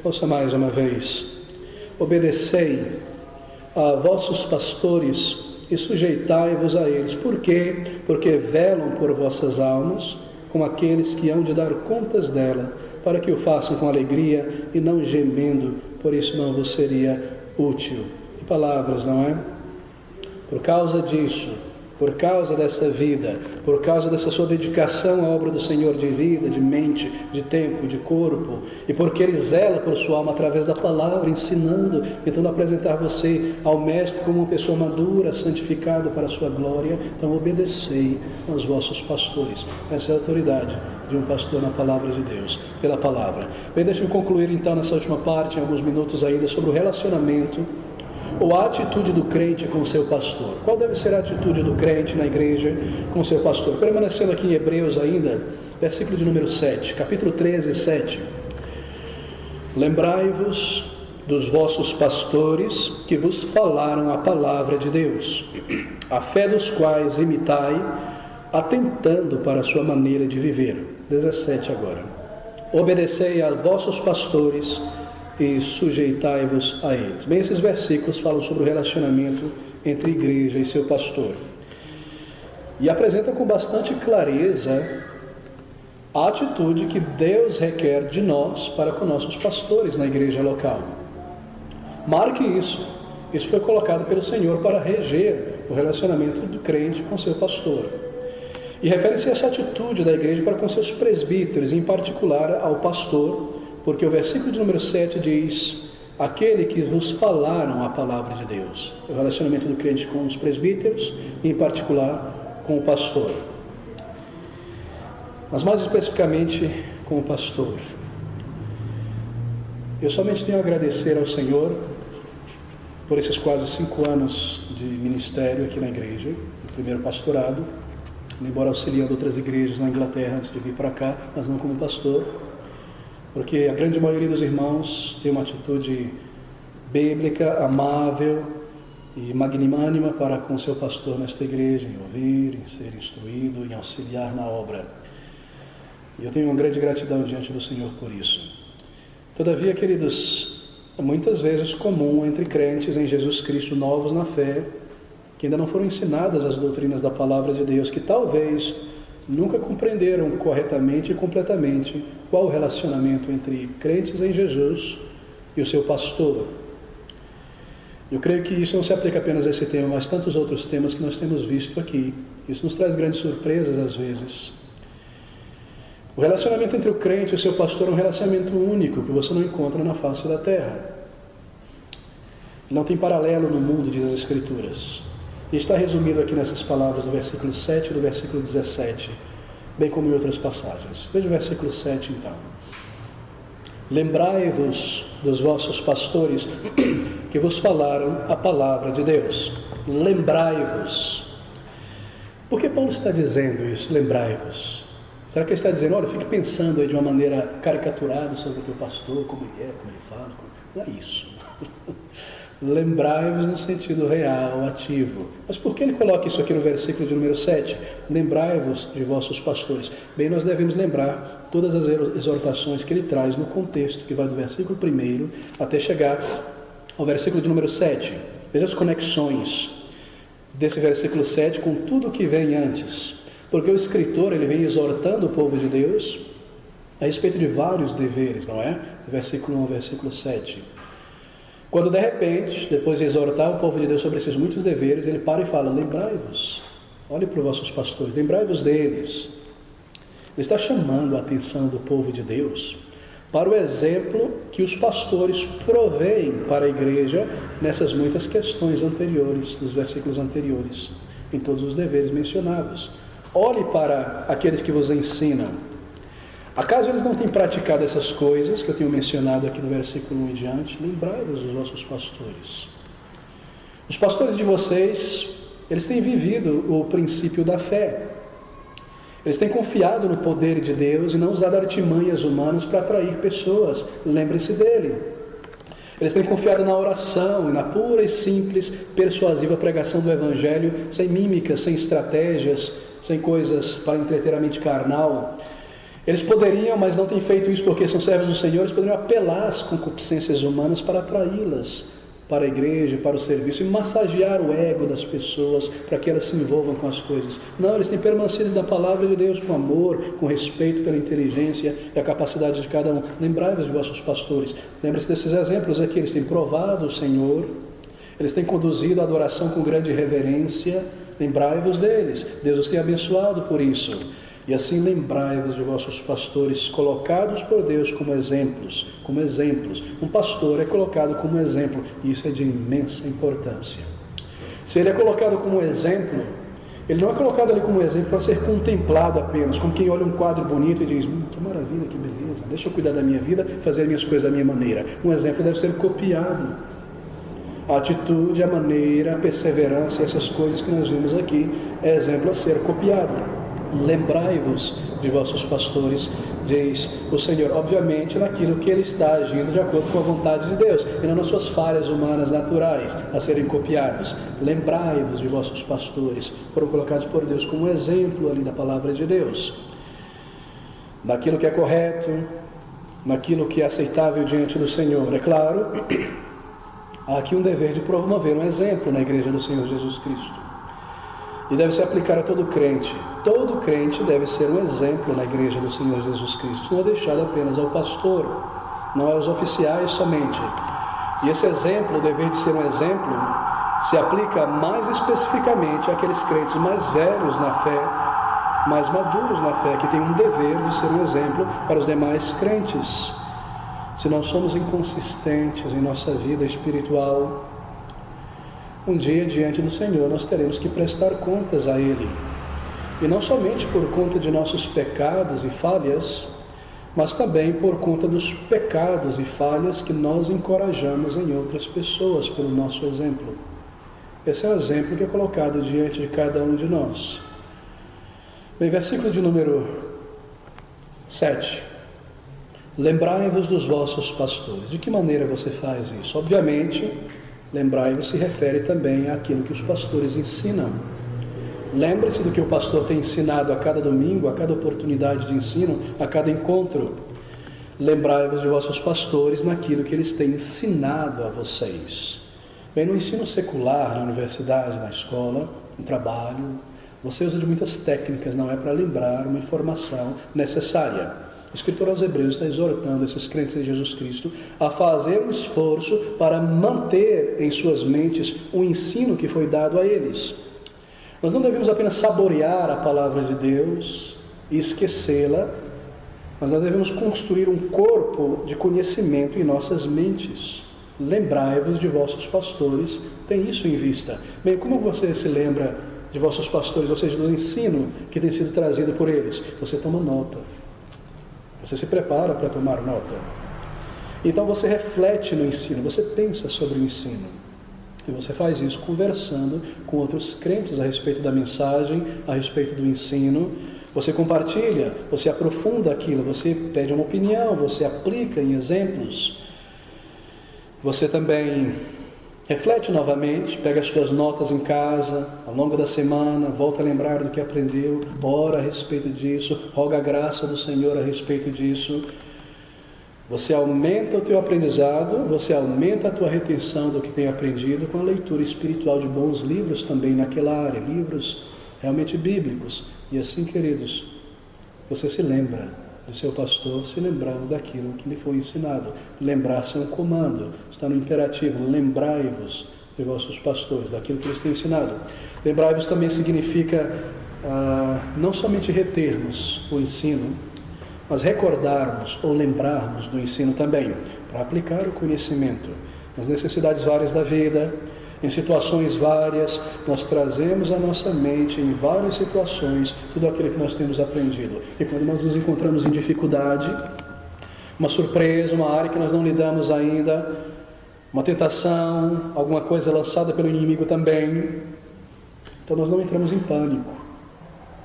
Ouça mais uma vez. Obedecei a vossos pastores e sujeitai-vos a eles. Por quê? Porque velam por vossas almas, como aqueles que hão de dar contas dela, para que o façam com alegria e não gemendo, por isso não vos seria útil. Que palavras, não é? Por causa disso, por causa dessa vida, por causa dessa sua dedicação à obra do Senhor de vida, de mente, de tempo, de corpo, e porque Ele zela por sua alma através da palavra, ensinando, tentando apresentar você ao Mestre como uma pessoa madura, santificada para a sua glória, então obedecei aos vossos pastores. Essa é a autoridade de um pastor na palavra de Deus, pela palavra. Bem, deixe-me concluir então nessa última parte, em alguns minutos ainda, sobre o relacionamento ou a atitude do crente com o seu pastor. Qual deve ser a atitude do crente na igreja com o seu pastor? Permanecendo aqui em Hebreus ainda, versículo de número 7, capítulo 13, 7. Lembrai-vos dos vossos pastores que vos falaram a palavra de Deus, a fé dos quais imitai, atentando para a sua maneira de viver. 17 agora. Obedecei a vossos pastores e sujeitai-vos a eles. Bem, esses versículos falam sobre o relacionamento entre igreja e seu pastor. E apresentam com bastante clareza a atitude que Deus requer de nós para com nossos pastores na igreja local. Marque isso. Isso foi colocado pelo Senhor para reger o relacionamento do crente com seu pastor. E refere-se a essa atitude da igreja para com seus presbíteros, em particular ao pastor, porque o versículo de número 7 diz: aquele que vos falaram a palavra de Deus. O relacionamento do crente com os presbíteros, em particular com o pastor. Mas mais especificamente com o pastor. Eu somente tenho a agradecer ao Senhor por esses quase 5 anos de ministério aqui na igreja, no primeiro pastorado, embora auxiliando outras igrejas na Inglaterra antes de vir para cá, mas não como pastor. Porque a grande maioria dos irmãos tem uma atitude bíblica, amável e magnânima para com seu pastor nesta igreja, em ouvir, em ser instruído, em auxiliar na obra. E eu tenho uma grande gratidão diante do Senhor por isso. Todavia, queridos, é muitas vezes comum entre crentes em Jesus Cristo novos na fé, que ainda não foram ensinadas as doutrinas da Palavra de Deus, que talvez nunca compreenderam corretamente e completamente qual o relacionamento entre crentes em Jesus e o seu pastor. Eu creio que isso não se aplica apenas a esse tema, mas tantos outros temas que nós temos visto aqui. Isso nos traz grandes surpresas às vezes. O relacionamento entre o crente e o seu pastor é um relacionamento único que você não encontra na face da terra. Não tem paralelo no mundo, diz as Escrituras. E está resumido aqui nessas palavras do versículo 7 e do versículo 17, bem como em outras passagens. Veja o versículo 7 então. Lembrai-vos dos vossos pastores que vos falaram a palavra de Deus. Lembrai-vos. Por que Paulo está dizendo isso? Lembrai-vos. Será que ele está dizendo, olha, fique pensando aí de uma maneira caricaturada sobre o teu pastor, como ele é, como ele fala? Não é isso. Lembrai-vos no sentido real, ativo. Mas por que ele coloca isso aqui no versículo de número 7? Lembrai-vos de vossos pastores. Bem, nós devemos lembrar todas as exortações que ele traz no contexto que vai do versículo 1 até chegar ao versículo de número 7. Veja as conexões desse versículo 7 com tudo que vem antes. Porque o escritor, ele vem exortando o povo de Deus a respeito de vários deveres, não é? Versículo 1 ao versículo 7. Quando de repente, depois de exortar o povo de Deus sobre esses muitos deveres, ele para e fala, lembrai-vos, olhe para os vossos pastores, lembrai-vos deles. Ele está chamando a atenção do povo de Deus para o exemplo que os pastores provêem para a igreja nessas muitas questões anteriores, nos versículos anteriores, em todos os deveres mencionados. Olhe para aqueles que vos ensinam. Acaso eles não têm praticado essas coisas que eu tenho mencionado aqui no versículo 1 em diante? Lembrai-vos dos vossos pastores. Os pastores de vocês, eles têm vivido o princípio da fé. Eles têm confiado no poder de Deus e não usado artimanhas humanas para atrair pessoas. Lembre-se dele. Eles têm confiado na oração e na pura e simples, persuasiva pregação do Evangelho, sem mímicas, sem estratégias, sem coisas para entreter a mente carnal. Eles poderiam, mas não têm feito isso porque são servos do Senhor, eles poderiam apelar às concupiscências humanas para atraí-las para a igreja, para o serviço, e massagear o ego das pessoas para que elas se envolvam com as coisas. Não, eles têm permanecido na palavra de Deus com amor, com respeito pela inteligência e a capacidade de cada um. Lembrai-vos de vossos pastores. Lembre-se desses exemplos aqui. Eles têm provado o Senhor, eles têm conduzido a adoração com grande reverência. Lembrai-vos deles. Deus os tem abençoado por isso. E assim lembrai-vos de vossos pastores colocados por Deus como exemplos. Como exemplos. Um pastor é colocado como exemplo, e isso é de imensa importância. Se ele é colocado como exemplo, ele não é colocado ali como exemplo para ser contemplado apenas, como quem olha um quadro bonito e diz, que maravilha, que beleza, deixa eu cuidar da minha vida, fazer as minhas coisas da minha maneira. Um exemplo deve ser copiado. A atitude, a maneira, a perseverança, essas coisas que nós vimos aqui, é exemplo a ser copiado. Lembrai-vos de vossos pastores, diz o Senhor, obviamente naquilo que ele está agindo de acordo com a vontade de Deus, e não nas suas falhas humanas naturais a serem copiados. Lembrai-vos de vossos pastores, foram colocados por Deus como exemplo ali da palavra de Deus, naquilo que é correto, naquilo que é aceitável diante do Senhor. É claro, há aqui um dever de promover um exemplo na igreja do Senhor Jesus Cristo. E deve se aplicar a todo crente. Todo crente deve ser um exemplo na igreja do Senhor Jesus Cristo. Não é deixado apenas ao pastor, não é aos oficiais somente. E esse exemplo, o dever de ser um exemplo, se aplica mais especificamente àqueles crentes mais velhos na fé, mais maduros na fé, que têm um dever de ser um exemplo para os demais crentes. Se nós somos inconsistentes em nossa vida espiritual, um dia diante do Senhor nós teremos que prestar contas a Ele. E não somente por conta de nossos pecados e falhas, mas também por conta dos pecados e falhas que nós encorajamos em outras pessoas pelo nosso exemplo. Esse é o exemplo que é colocado diante de cada um de nós. Bem, versículo de número 7. Lembrai-vos dos vossos pastores. De que maneira você faz isso? Obviamente, lembrai-vos se refere também àquilo que os pastores ensinam. Lembre-se do que o pastor tem ensinado a cada domingo, a cada oportunidade de ensino, a cada encontro. Lembrai-vos de vossos pastores naquilo que eles têm ensinado a vocês. Bem, no ensino secular, na universidade, na escola, no trabalho, você usa de muitas técnicas, não é, para lembrar uma informação necessária. O escritor aos Hebreus está exortando esses crentes em Jesus Cristo a fazer um esforço para manter em suas mentes o ensino que foi dado a eles. Nós não devemos apenas saborear a palavra de Deus e esquecê-la, mas nós devemos construir um corpo de conhecimento em nossas mentes. Lembrai-vos de vossos pastores, tem isso em vista. Bem, como você se lembra de vossos pastores, ou seja, do ensino que tem sido trazido por eles? Você toma nota. Você se prepara para tomar nota. Então você reflete no ensino, você pensa sobre o ensino. E você faz isso conversando com outros crentes a respeito da mensagem, a respeito do ensino. Você compartilha, você aprofunda aquilo, você pede uma opinião, você aplica em exemplos. Você também reflete novamente, pega as suas notas em casa, ao longo da semana, volta a lembrar do que aprendeu, ora a respeito disso, roga a graça do Senhor a respeito disso. Você aumenta o teu aprendizado, você aumenta a tua retenção do que tem aprendido com a leitura espiritual de bons livros também naquela área, livros realmente bíblicos. E assim, queridos, você se lembra do seu pastor, se lembrando daquilo que lhe foi ensinado. Lembrar-se é um comando, está no imperativo, lembrai-vos de vossos pastores, daquilo que eles têm ensinado. Lembrai-vos também significa não somente retermos o ensino, mas recordarmos ou lembrarmos do ensino também, para aplicar o conhecimento nas necessidades várias da vida, em situações várias. Nós trazemos à nossa mente, em várias situações, tudo aquilo que nós temos aprendido. E quando nós nos encontramos em dificuldade, uma surpresa, uma área que nós não lidamos ainda, uma tentação, alguma coisa lançada pelo inimigo também, então nós não entramos em pânico,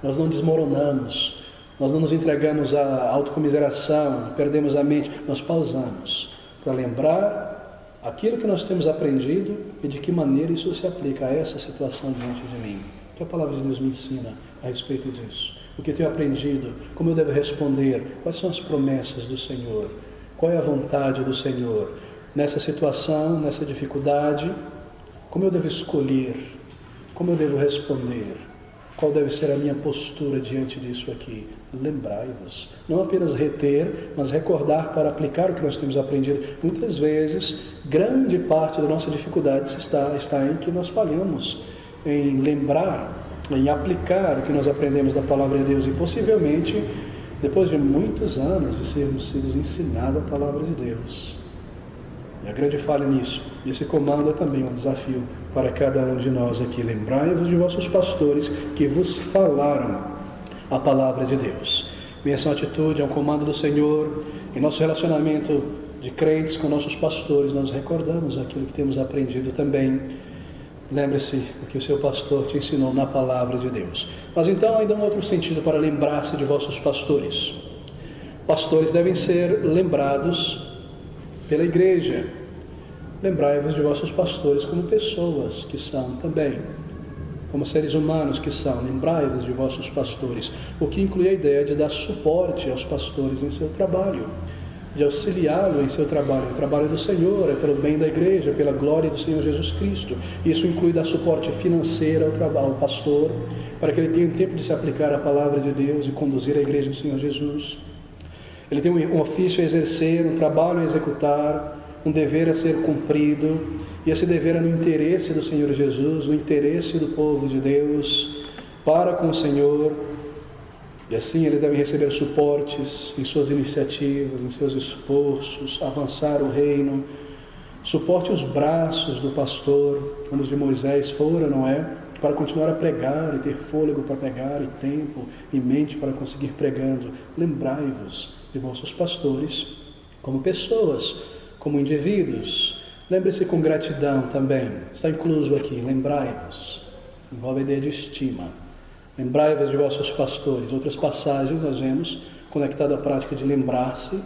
nós não desmoronamos, nós não nos entregamos à autocomiseração, perdemos a mente, nós pausamos para lembrar aquilo que nós temos aprendido e de que maneira isso se aplica a essa situação diante de mim. O que a palavra de Deus me ensina a respeito disso? O que eu tenho aprendido? Como eu devo responder? Quais são as promessas do Senhor? Qual é a vontade do Senhor? Nessa situação, nessa dificuldade, como eu devo escolher? Como eu devo responder? Qual deve ser a minha postura diante disso aqui? Lembrai-vos. Não apenas reter, mas recordar para aplicar o que nós temos aprendido. Muitas vezes, grande parte da nossa dificuldade está em que nós falhamos em lembrar, em aplicar o que nós aprendemos da palavra de Deus. E possivelmente, depois de muitos anos de sermos sido ensinados a palavra de Deus. E a grande falha nisso. Esse comando é também um desafio para cada um de nós aqui. Lembrai-vos de vossos pastores que vos falaram a palavra de Deus. Essa é uma atitude, é um comando do Senhor. Em nosso relacionamento de crentes com nossos pastores, nós recordamos aquilo que temos aprendido também. Lembre-se do que o seu pastor te ensinou na palavra de Deus. Mas então ainda um outro sentido para lembrar-se de vossos pastores. Pastores devem ser lembrados pela igreja. Lembrai-vos de vossos pastores como pessoas que são também, como seres humanos que são. Lembrai-vos de vossos pastores, o que inclui a ideia de dar suporte aos pastores em seu trabalho, de auxiliá-lo em seu trabalho. O trabalho do Senhor é pelo bem da igreja, pela glória do Senhor Jesus Cristo. Isso inclui dar suporte financeiro ao pastor, para que ele tenha tempo de se aplicar à palavra de Deus e conduzir a igreja do Senhor Jesus. Ele tem um ofício a exercer, um trabalho a executar, um dever a ser cumprido, e esse dever é no interesse do Senhor Jesus, no interesse do povo de Deus, para com o Senhor, e assim eles devem receber suportes em suas iniciativas, em seus esforços, avançar o reino. Suporte os braços do pastor, como os de Moisés foram, não é? Para continuar a pregar e ter fôlego para pregar, e tempo e mente para conseguir pregando. Lembrai-vos de vossos pastores como pessoas, como indivíduos. Lembre-se com gratidão também, está incluso aqui, lembrai-vos, envolve a ideia de estima. Lembrai-vos de vossos pastores. Outras passagens nós vemos, conectado à prática de lembrar-se,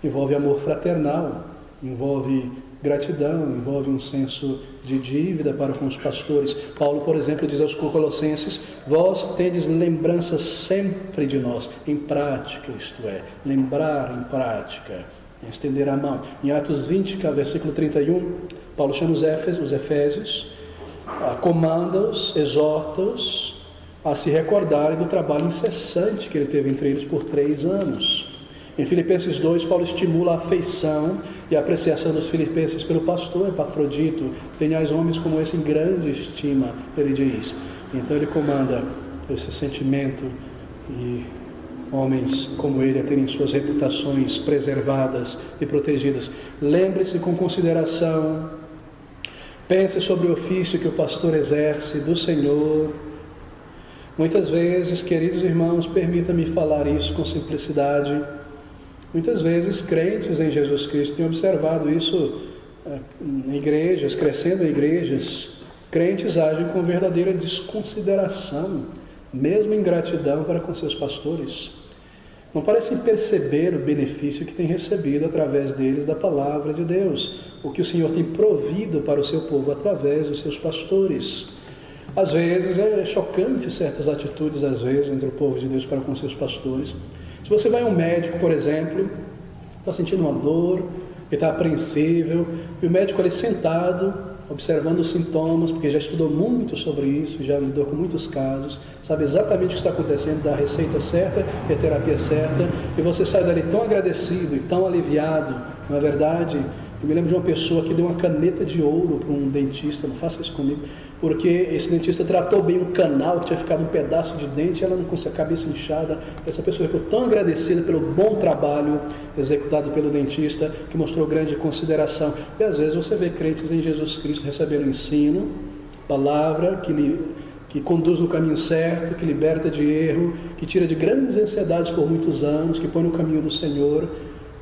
envolve amor fraternal, envolve Gratidão envolve um senso de dívida para com os pastores. Paulo, por exemplo, diz aos Colossenses: vós tendes lembrança sempre de nós, em prática, isto é, lembrar em prática, estender a mão. Em Atos 20, versículo 31, Paulo chama os Efésios, comanda-os, exorta-os a se recordarem do trabalho incessante que ele teve entre eles por 3 anos. Em Filipenses 2, Paulo estimula a afeição e a apreciação dos filipenses pelo pastor Epafrodito. Tenhais homens como esse em grande estima, ele diz. Então ele comanda esse sentimento e homens como ele a terem suas reputações preservadas e protegidas. Lembre-se com consideração, pense sobre o ofício que o pastor exerce do Senhor. Muitas vezes, queridos irmãos, permita-me falar isso com simplicidade, muitas vezes crentes em Jesus Cristo têm observado isso em igrejas, crescendo em igrejas. Crentes agem com verdadeira desconsideração, mesmo ingratidão para com seus pastores. Não parecem perceber o benefício que têm recebido através deles da palavra de Deus, o que o Senhor tem provido para o seu povo através dos seus pastores. Às vezes é chocante certas atitudes, às vezes, entre o povo de Deus para com seus pastores. Se você vai a um médico, por exemplo, está sentindo uma dor, e está apreensível, e o médico ali sentado, observando os sintomas, porque já estudou muito sobre isso, já lidou com muitos casos, sabe exatamente o que está acontecendo, dá a receita certa e a terapia certa, e você sai dali tão agradecido e tão aliviado, não é verdade? Eu me lembro de uma pessoa que deu uma caneta de ouro para um dentista, não faça isso comigo, porque esse dentista tratou bem um canal, que tinha ficado um pedaço de dente, e ela não conseguia, a cabeça inchada. Essa pessoa ficou tão agradecida pelo bom trabalho executado pelo dentista, que mostrou grande consideração. E às vezes você vê crentes em Jesus Cristo recebendo ensino, palavra que conduz no caminho certo, que liberta de erro, que tira de grandes ansiedades por muitos anos, que põe no caminho do Senhor,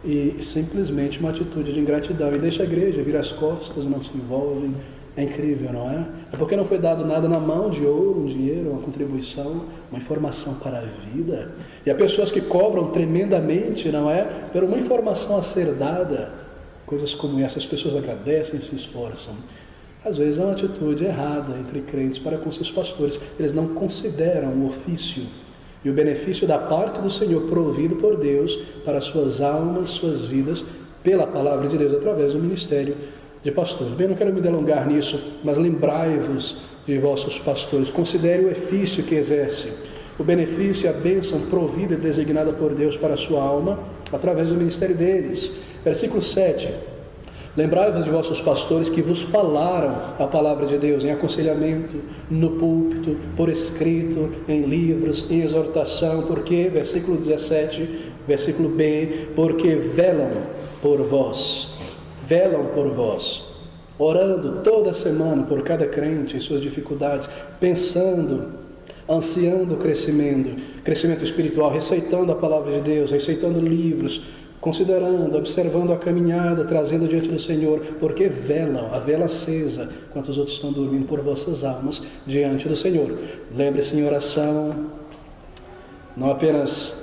e simplesmente uma atitude de ingratidão, e deixa a igreja, vira as costas, não se envolvem. É incrível, não é? É porque não foi dado nada na mão de ouro, um dinheiro, uma contribuição, uma informação para a vida. E há pessoas que cobram tremendamente, não é? Por uma informação a ser dada. Coisas como essas pessoas agradecem e se esforçam. Às vezes é uma atitude errada entre crentes para com seus pastores. Eles não consideram o ofício e o benefício da parte do Senhor provido por Deus para suas almas, suas vidas, pela palavra de Deus, através do ministério de pastores. Bem, não quero me delongar nisso, mas lembrai-vos de vossos pastores, considere o ofício que exerce, o benefício e a bênção provida e designada por Deus para a sua alma, através do ministério deles. Versículo 7. Lembrai-vos de vossos pastores que vos falaram a palavra de Deus em aconselhamento, no púlpito, por escrito, em livros, em exortação, porque, versículo 17, versículo B, porque velam por vós, orando toda semana por cada crente em suas dificuldades, pensando, ansiando o crescimento espiritual, receitando a palavra de Deus, receitando livros, considerando, observando a caminhada, trazendo diante do Senhor, porque velam, a vela acesa, enquanto os outros estão dormindo por vossas almas diante do Senhor. Lembre-se em oração, não apenas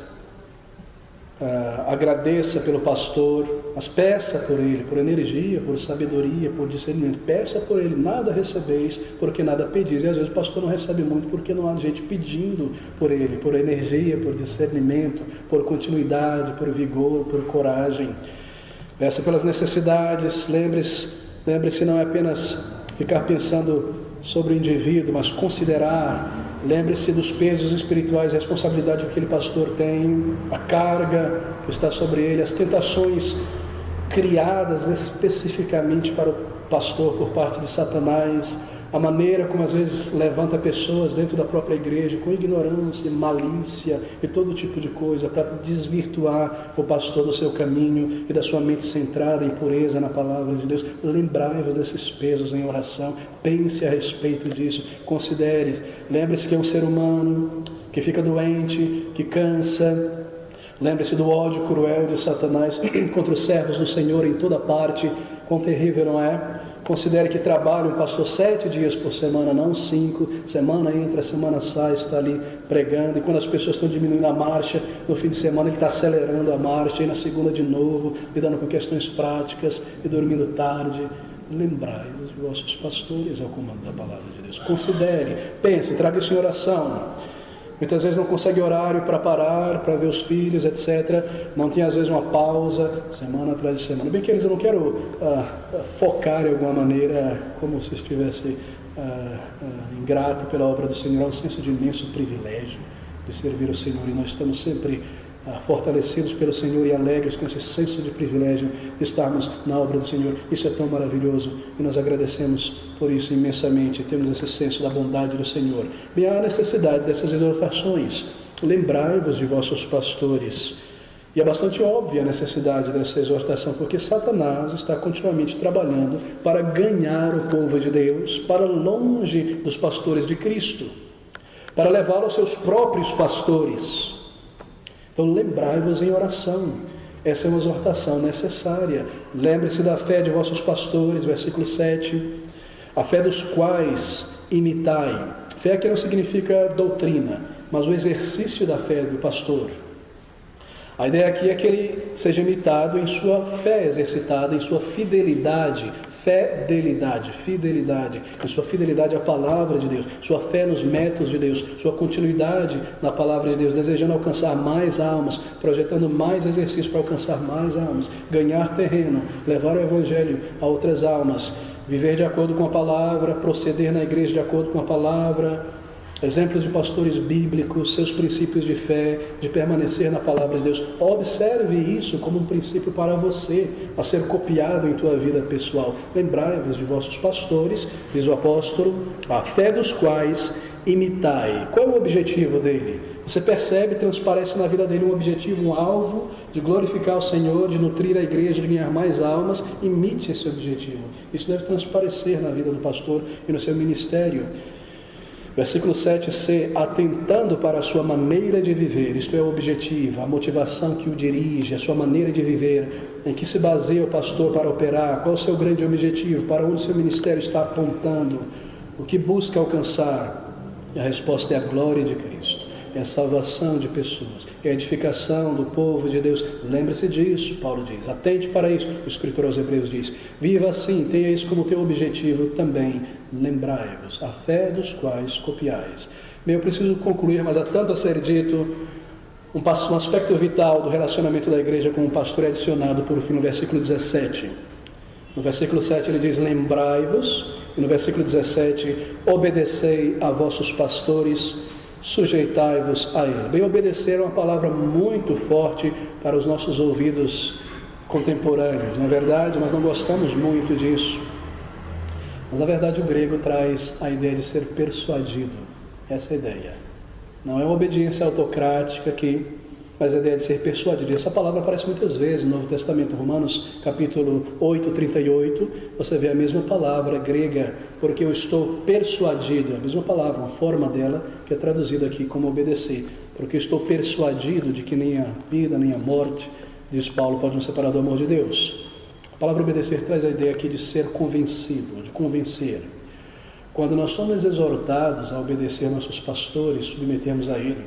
agradeça pelo pastor, mas peça por ele, por energia, por sabedoria, por discernimento. Peça por ele, nada recebeis, porque nada pedis. E às vezes o pastor não recebe muito, porque não há gente pedindo por ele, por energia, por discernimento, por continuidade, por vigor, por coragem. Peça pelas necessidades. Lembre-se não é apenas ficar pensando sobre o indivíduo, mas considerar. Lembre-se dos pesos espirituais e responsabilidade que aquele pastor tem, a carga que está sobre ele, as tentações criadas especificamente para o pastor por parte de Satanás, a maneira como às vezes levanta pessoas dentro da própria igreja com ignorância, malícia e todo tipo de coisa para desvirtuar o pastor do seu caminho e da sua mente centrada em pureza na palavra de Deus. Lembrai-vos desses pesos em oração, pense a respeito disso, considere, lembre-se que é um ser humano que fica doente, que cansa. Lembre-se do ódio cruel de Satanás contra os servos do Senhor em toda parte. Quão terrível, não é? Considere que trabalha um pastor 7 dias por semana, não 5. Semana entra, semana sai, está ali pregando. E quando as pessoas estão diminuindo a marcha, no fim de semana ele está acelerando a marcha. E na segunda de novo, lidando com questões práticas e dormindo tarde. Lembrai-vos de vossos pastores ao comando da palavra de Deus. Considere, pense, traga isso em oração. Muitas vezes não consegue horário para parar, para ver os filhos, etc. Não tem às vezes uma pausa, semana atrás de semana. Bem, queridos, eu não quero focar de alguma maneira como se estivesse ingrato pela obra do Senhor. Há um senso de imenso privilégio de servir ao Senhor. E nós estamos sempre fortalecidos pelo Senhor e alegres com esse senso de privilégio de estarmos na obra do Senhor. Isso é tão maravilhoso e nós agradecemos por isso imensamente. Temos esse senso da bondade do Senhor. Bem, há necessidade dessas exortações. Lembrai-vos de vossos pastores. E é bastante óbvia a necessidade dessa exortação, porque Satanás está continuamente trabalhando para ganhar o povo de Deus para longe dos pastores de Cristo, para levá-lo aos seus próprios pastores. Então lembrai-vos em oração. Essa é uma exortação necessária. Lembre-se da fé de vossos pastores, versículo 7. A fé dos quais imitai. Fé aqui não significa doutrina, mas o exercício da fé do pastor. A ideia aqui é que ele seja imitado em sua fé exercitada, em sua fidelidade, em sua fidelidade à palavra de Deus, sua fé nos métodos de Deus, sua continuidade na palavra de Deus, desejando alcançar mais almas, projetando mais exercícios para alcançar mais almas, ganhar terreno, levar o Evangelho a outras almas, viver de acordo com a palavra, proceder na igreja de acordo com a palavra. Exemplos de pastores bíblicos, seus princípios de fé, de permanecer na palavra de Deus. Observe isso como um princípio para você, a ser copiado em tua vida pessoal. Lembrai-vos de vossos pastores, diz o apóstolo, a fé dos quais imitai. Qual é o objetivo dele? Você percebe, transparece na vida dele um objetivo, um alvo de glorificar o Senhor, de nutrir a igreja, de ganhar mais almas. Imite esse objetivo. Isso deve transparecer na vida do pastor e no seu ministério. Versículo 7c, atentando para a sua maneira de viver, isto é o objetivo, a motivação que o dirige, a sua maneira de viver, em que se baseia o pastor para operar, qual o seu grande objetivo, para onde o seu ministério está apontando, o que busca alcançar. E a resposta é a glória de Cristo, é a salvação de pessoas, é a edificação do povo de Deus. Lembre-se disso, Paulo diz, atente para isso. O escritor aos Hebreus diz, viva assim, tenha isso como teu objetivo também. Lembrai-vos, a fé dos quais copiais. Bem, eu preciso concluir, mas há tanto a ser dito. Um aspecto vital do relacionamento da igreja com o pastor é adicionado por fim no versículo 17. No versículo 7 ele diz, lembrai-vos, e no versículo 17, obedecei a vossos pastores, sujeitai-vos a ele. Bem, obedecer é uma palavra muito forte para os nossos ouvidos contemporâneos, não é verdade? Nós não gostamos muito disso. Mas na verdade o grego traz a ideia de ser persuadido. Essa é a ideia. Não é uma obediência autocrática aqui, mas a ideia de ser persuadido. Essa palavra aparece muitas vezes no Novo Testamento. Romanos capítulo 8, 38, você vê a mesma palavra grega, porque eu estou persuadido, a mesma palavra, uma forma dela, que é traduzida aqui como obedecer, porque eu estou persuadido de que nem a vida, nem a morte, diz Paulo, pode nos separar do amor de Deus. A palavra obedecer traz a ideia aqui de ser convencido, de convencer. Quando nós somos exortados a obedecer nossos pastores, submetermos a ele,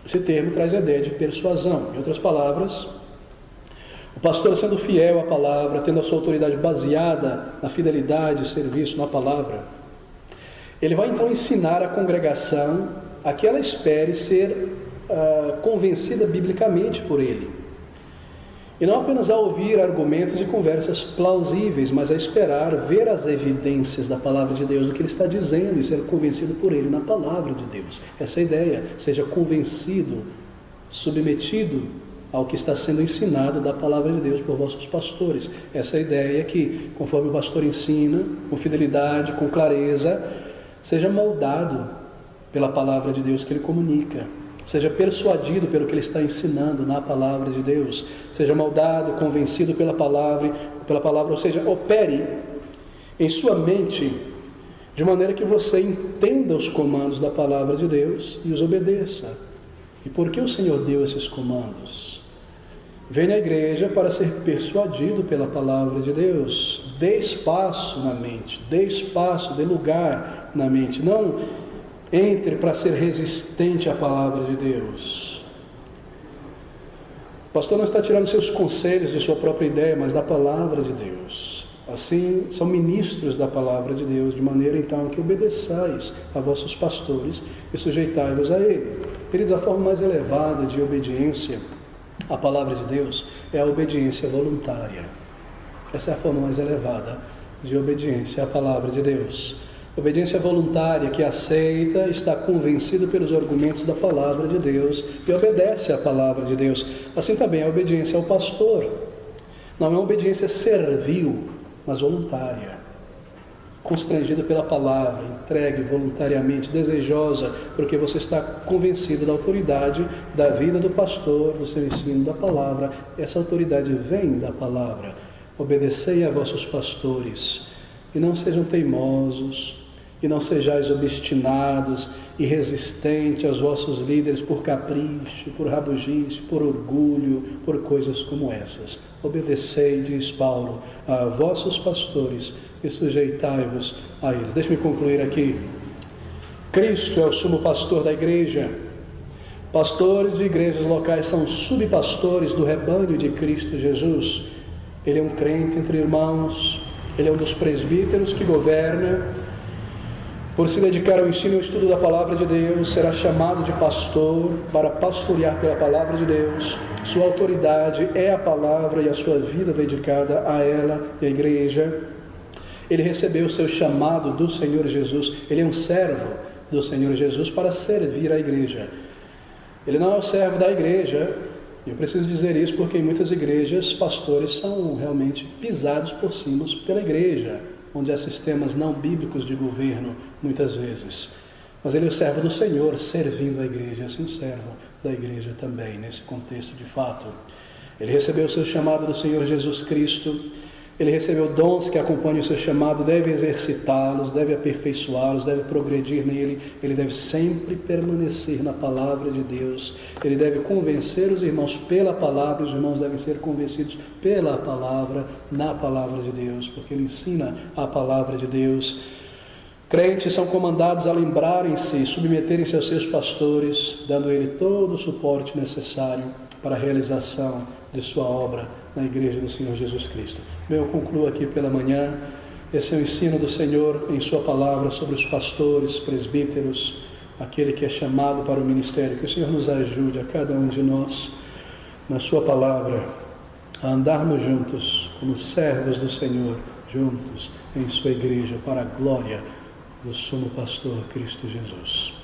esse termo traz a ideia de persuasão. Em outras palavras, o pastor sendo fiel à palavra, tendo a sua autoridade baseada na fidelidade e serviço na palavra, ele vai então ensinar a congregação a que ela espere ser convencida biblicamente por ele. E não apenas a ouvir argumentos e conversas plausíveis, mas a esperar ver as evidências da palavra de Deus, do que ele está dizendo, e ser convencido por ele na palavra de Deus. Essa é a ideia, seja convencido, submetido ao que está sendo ensinado da palavra de Deus por vossos pastores. Essa é a ideia que, conforme o pastor ensina, com fidelidade, com clareza, seja moldado pela palavra de Deus que ele comunica. Seja persuadido pelo que ele está ensinando na palavra de Deus. Seja moldado, convencido pela palavra, ou seja, opere em sua mente de maneira que você entenda os comandos da palavra de Deus e os obedeça. E por que o Senhor deu esses comandos? Venha à igreja para ser persuadido pela palavra de Deus. dê espaço na mente, dê espaço, dê lugar na mente. Não entre para ser resistente à palavra de Deus. O pastor não está tirando seus conselhos de sua própria ideia, mas da palavra de Deus. Assim, são ministros da palavra de Deus, de maneira então que obedeçais a vossos pastores e sujeitai-vos a ele. Queridos, a forma mais elevada de obediência à palavra de Deus é a obediência voluntária. Essa é a forma mais elevada de obediência à palavra de Deus. Obediência voluntária que aceita, está convencido pelos argumentos da palavra de Deus e obedece à palavra de Deus. Assim também a obediência ao pastor. Não é uma obediência servil, mas voluntária. Constrangida pela palavra, entregue voluntariamente, desejosa, porque você está convencido da autoridade da vida do pastor, do seu ensino da palavra. Essa autoridade vem da palavra. Obedecei a vossos pastores, e não sejam teimosos, e não sejais obstinados e resistentes aos vossos líderes por capricho, por rabugice, por orgulho, por coisas como essas. Obedecei, diz Paulo, a vossos pastores e sujeitai-vos a eles. Deixe-me concluir aqui. Cristo é o sumo pastor da igreja. Pastores de igrejas locais são subpastores do rebanho de Cristo Jesus. Ele é um crente entre irmãos, ele é um dos presbíteros que governa. Por se dedicar ao ensino e ao estudo da palavra de Deus, será chamado de pastor para pastorear pela palavra de Deus. Sua autoridade é a palavra e a sua vida dedicada a ela e à igreja. Ele recebeu o seu chamado do Senhor Jesus. Ele é um servo do Senhor Jesus para servir a igreja. Ele não é o servo da igreja. Eu preciso dizer isso porque em muitas igrejas, pastores são realmente pisados por cima pela igreja, onde há sistemas não bíblicos de governo, muitas vezes. Mas ele é o servo do Senhor, servindo a igreja, assim o servo da igreja também, nesse contexto de fato. Ele recebeu o seu chamado do Senhor Jesus Cristo, ele recebeu dons que acompanham o seu chamado, deve exercitá-los, deve aperfeiçoá-los, deve progredir nele, ele deve sempre permanecer na palavra de Deus, ele deve convencer os irmãos pela palavra, os irmãos devem ser convencidos pela palavra, na palavra de Deus, porque ele ensina a palavra de Deus. Crentes são comandados a lembrarem-se e submeterem-se aos seus pastores, dando a ele todo o suporte necessário para a realização de sua obra na igreja do Senhor Jesus Cristo. Eu concluo aqui pela manhã. Esse é o ensino do Senhor em sua palavra sobre os pastores, presbíteros, aquele que é chamado para o ministério. Que o Senhor nos ajude, a cada um de nós, na sua palavra, a andarmos juntos como servos do Senhor, juntos em sua igreja, para a glória do sumo pastor Cristo Jesus.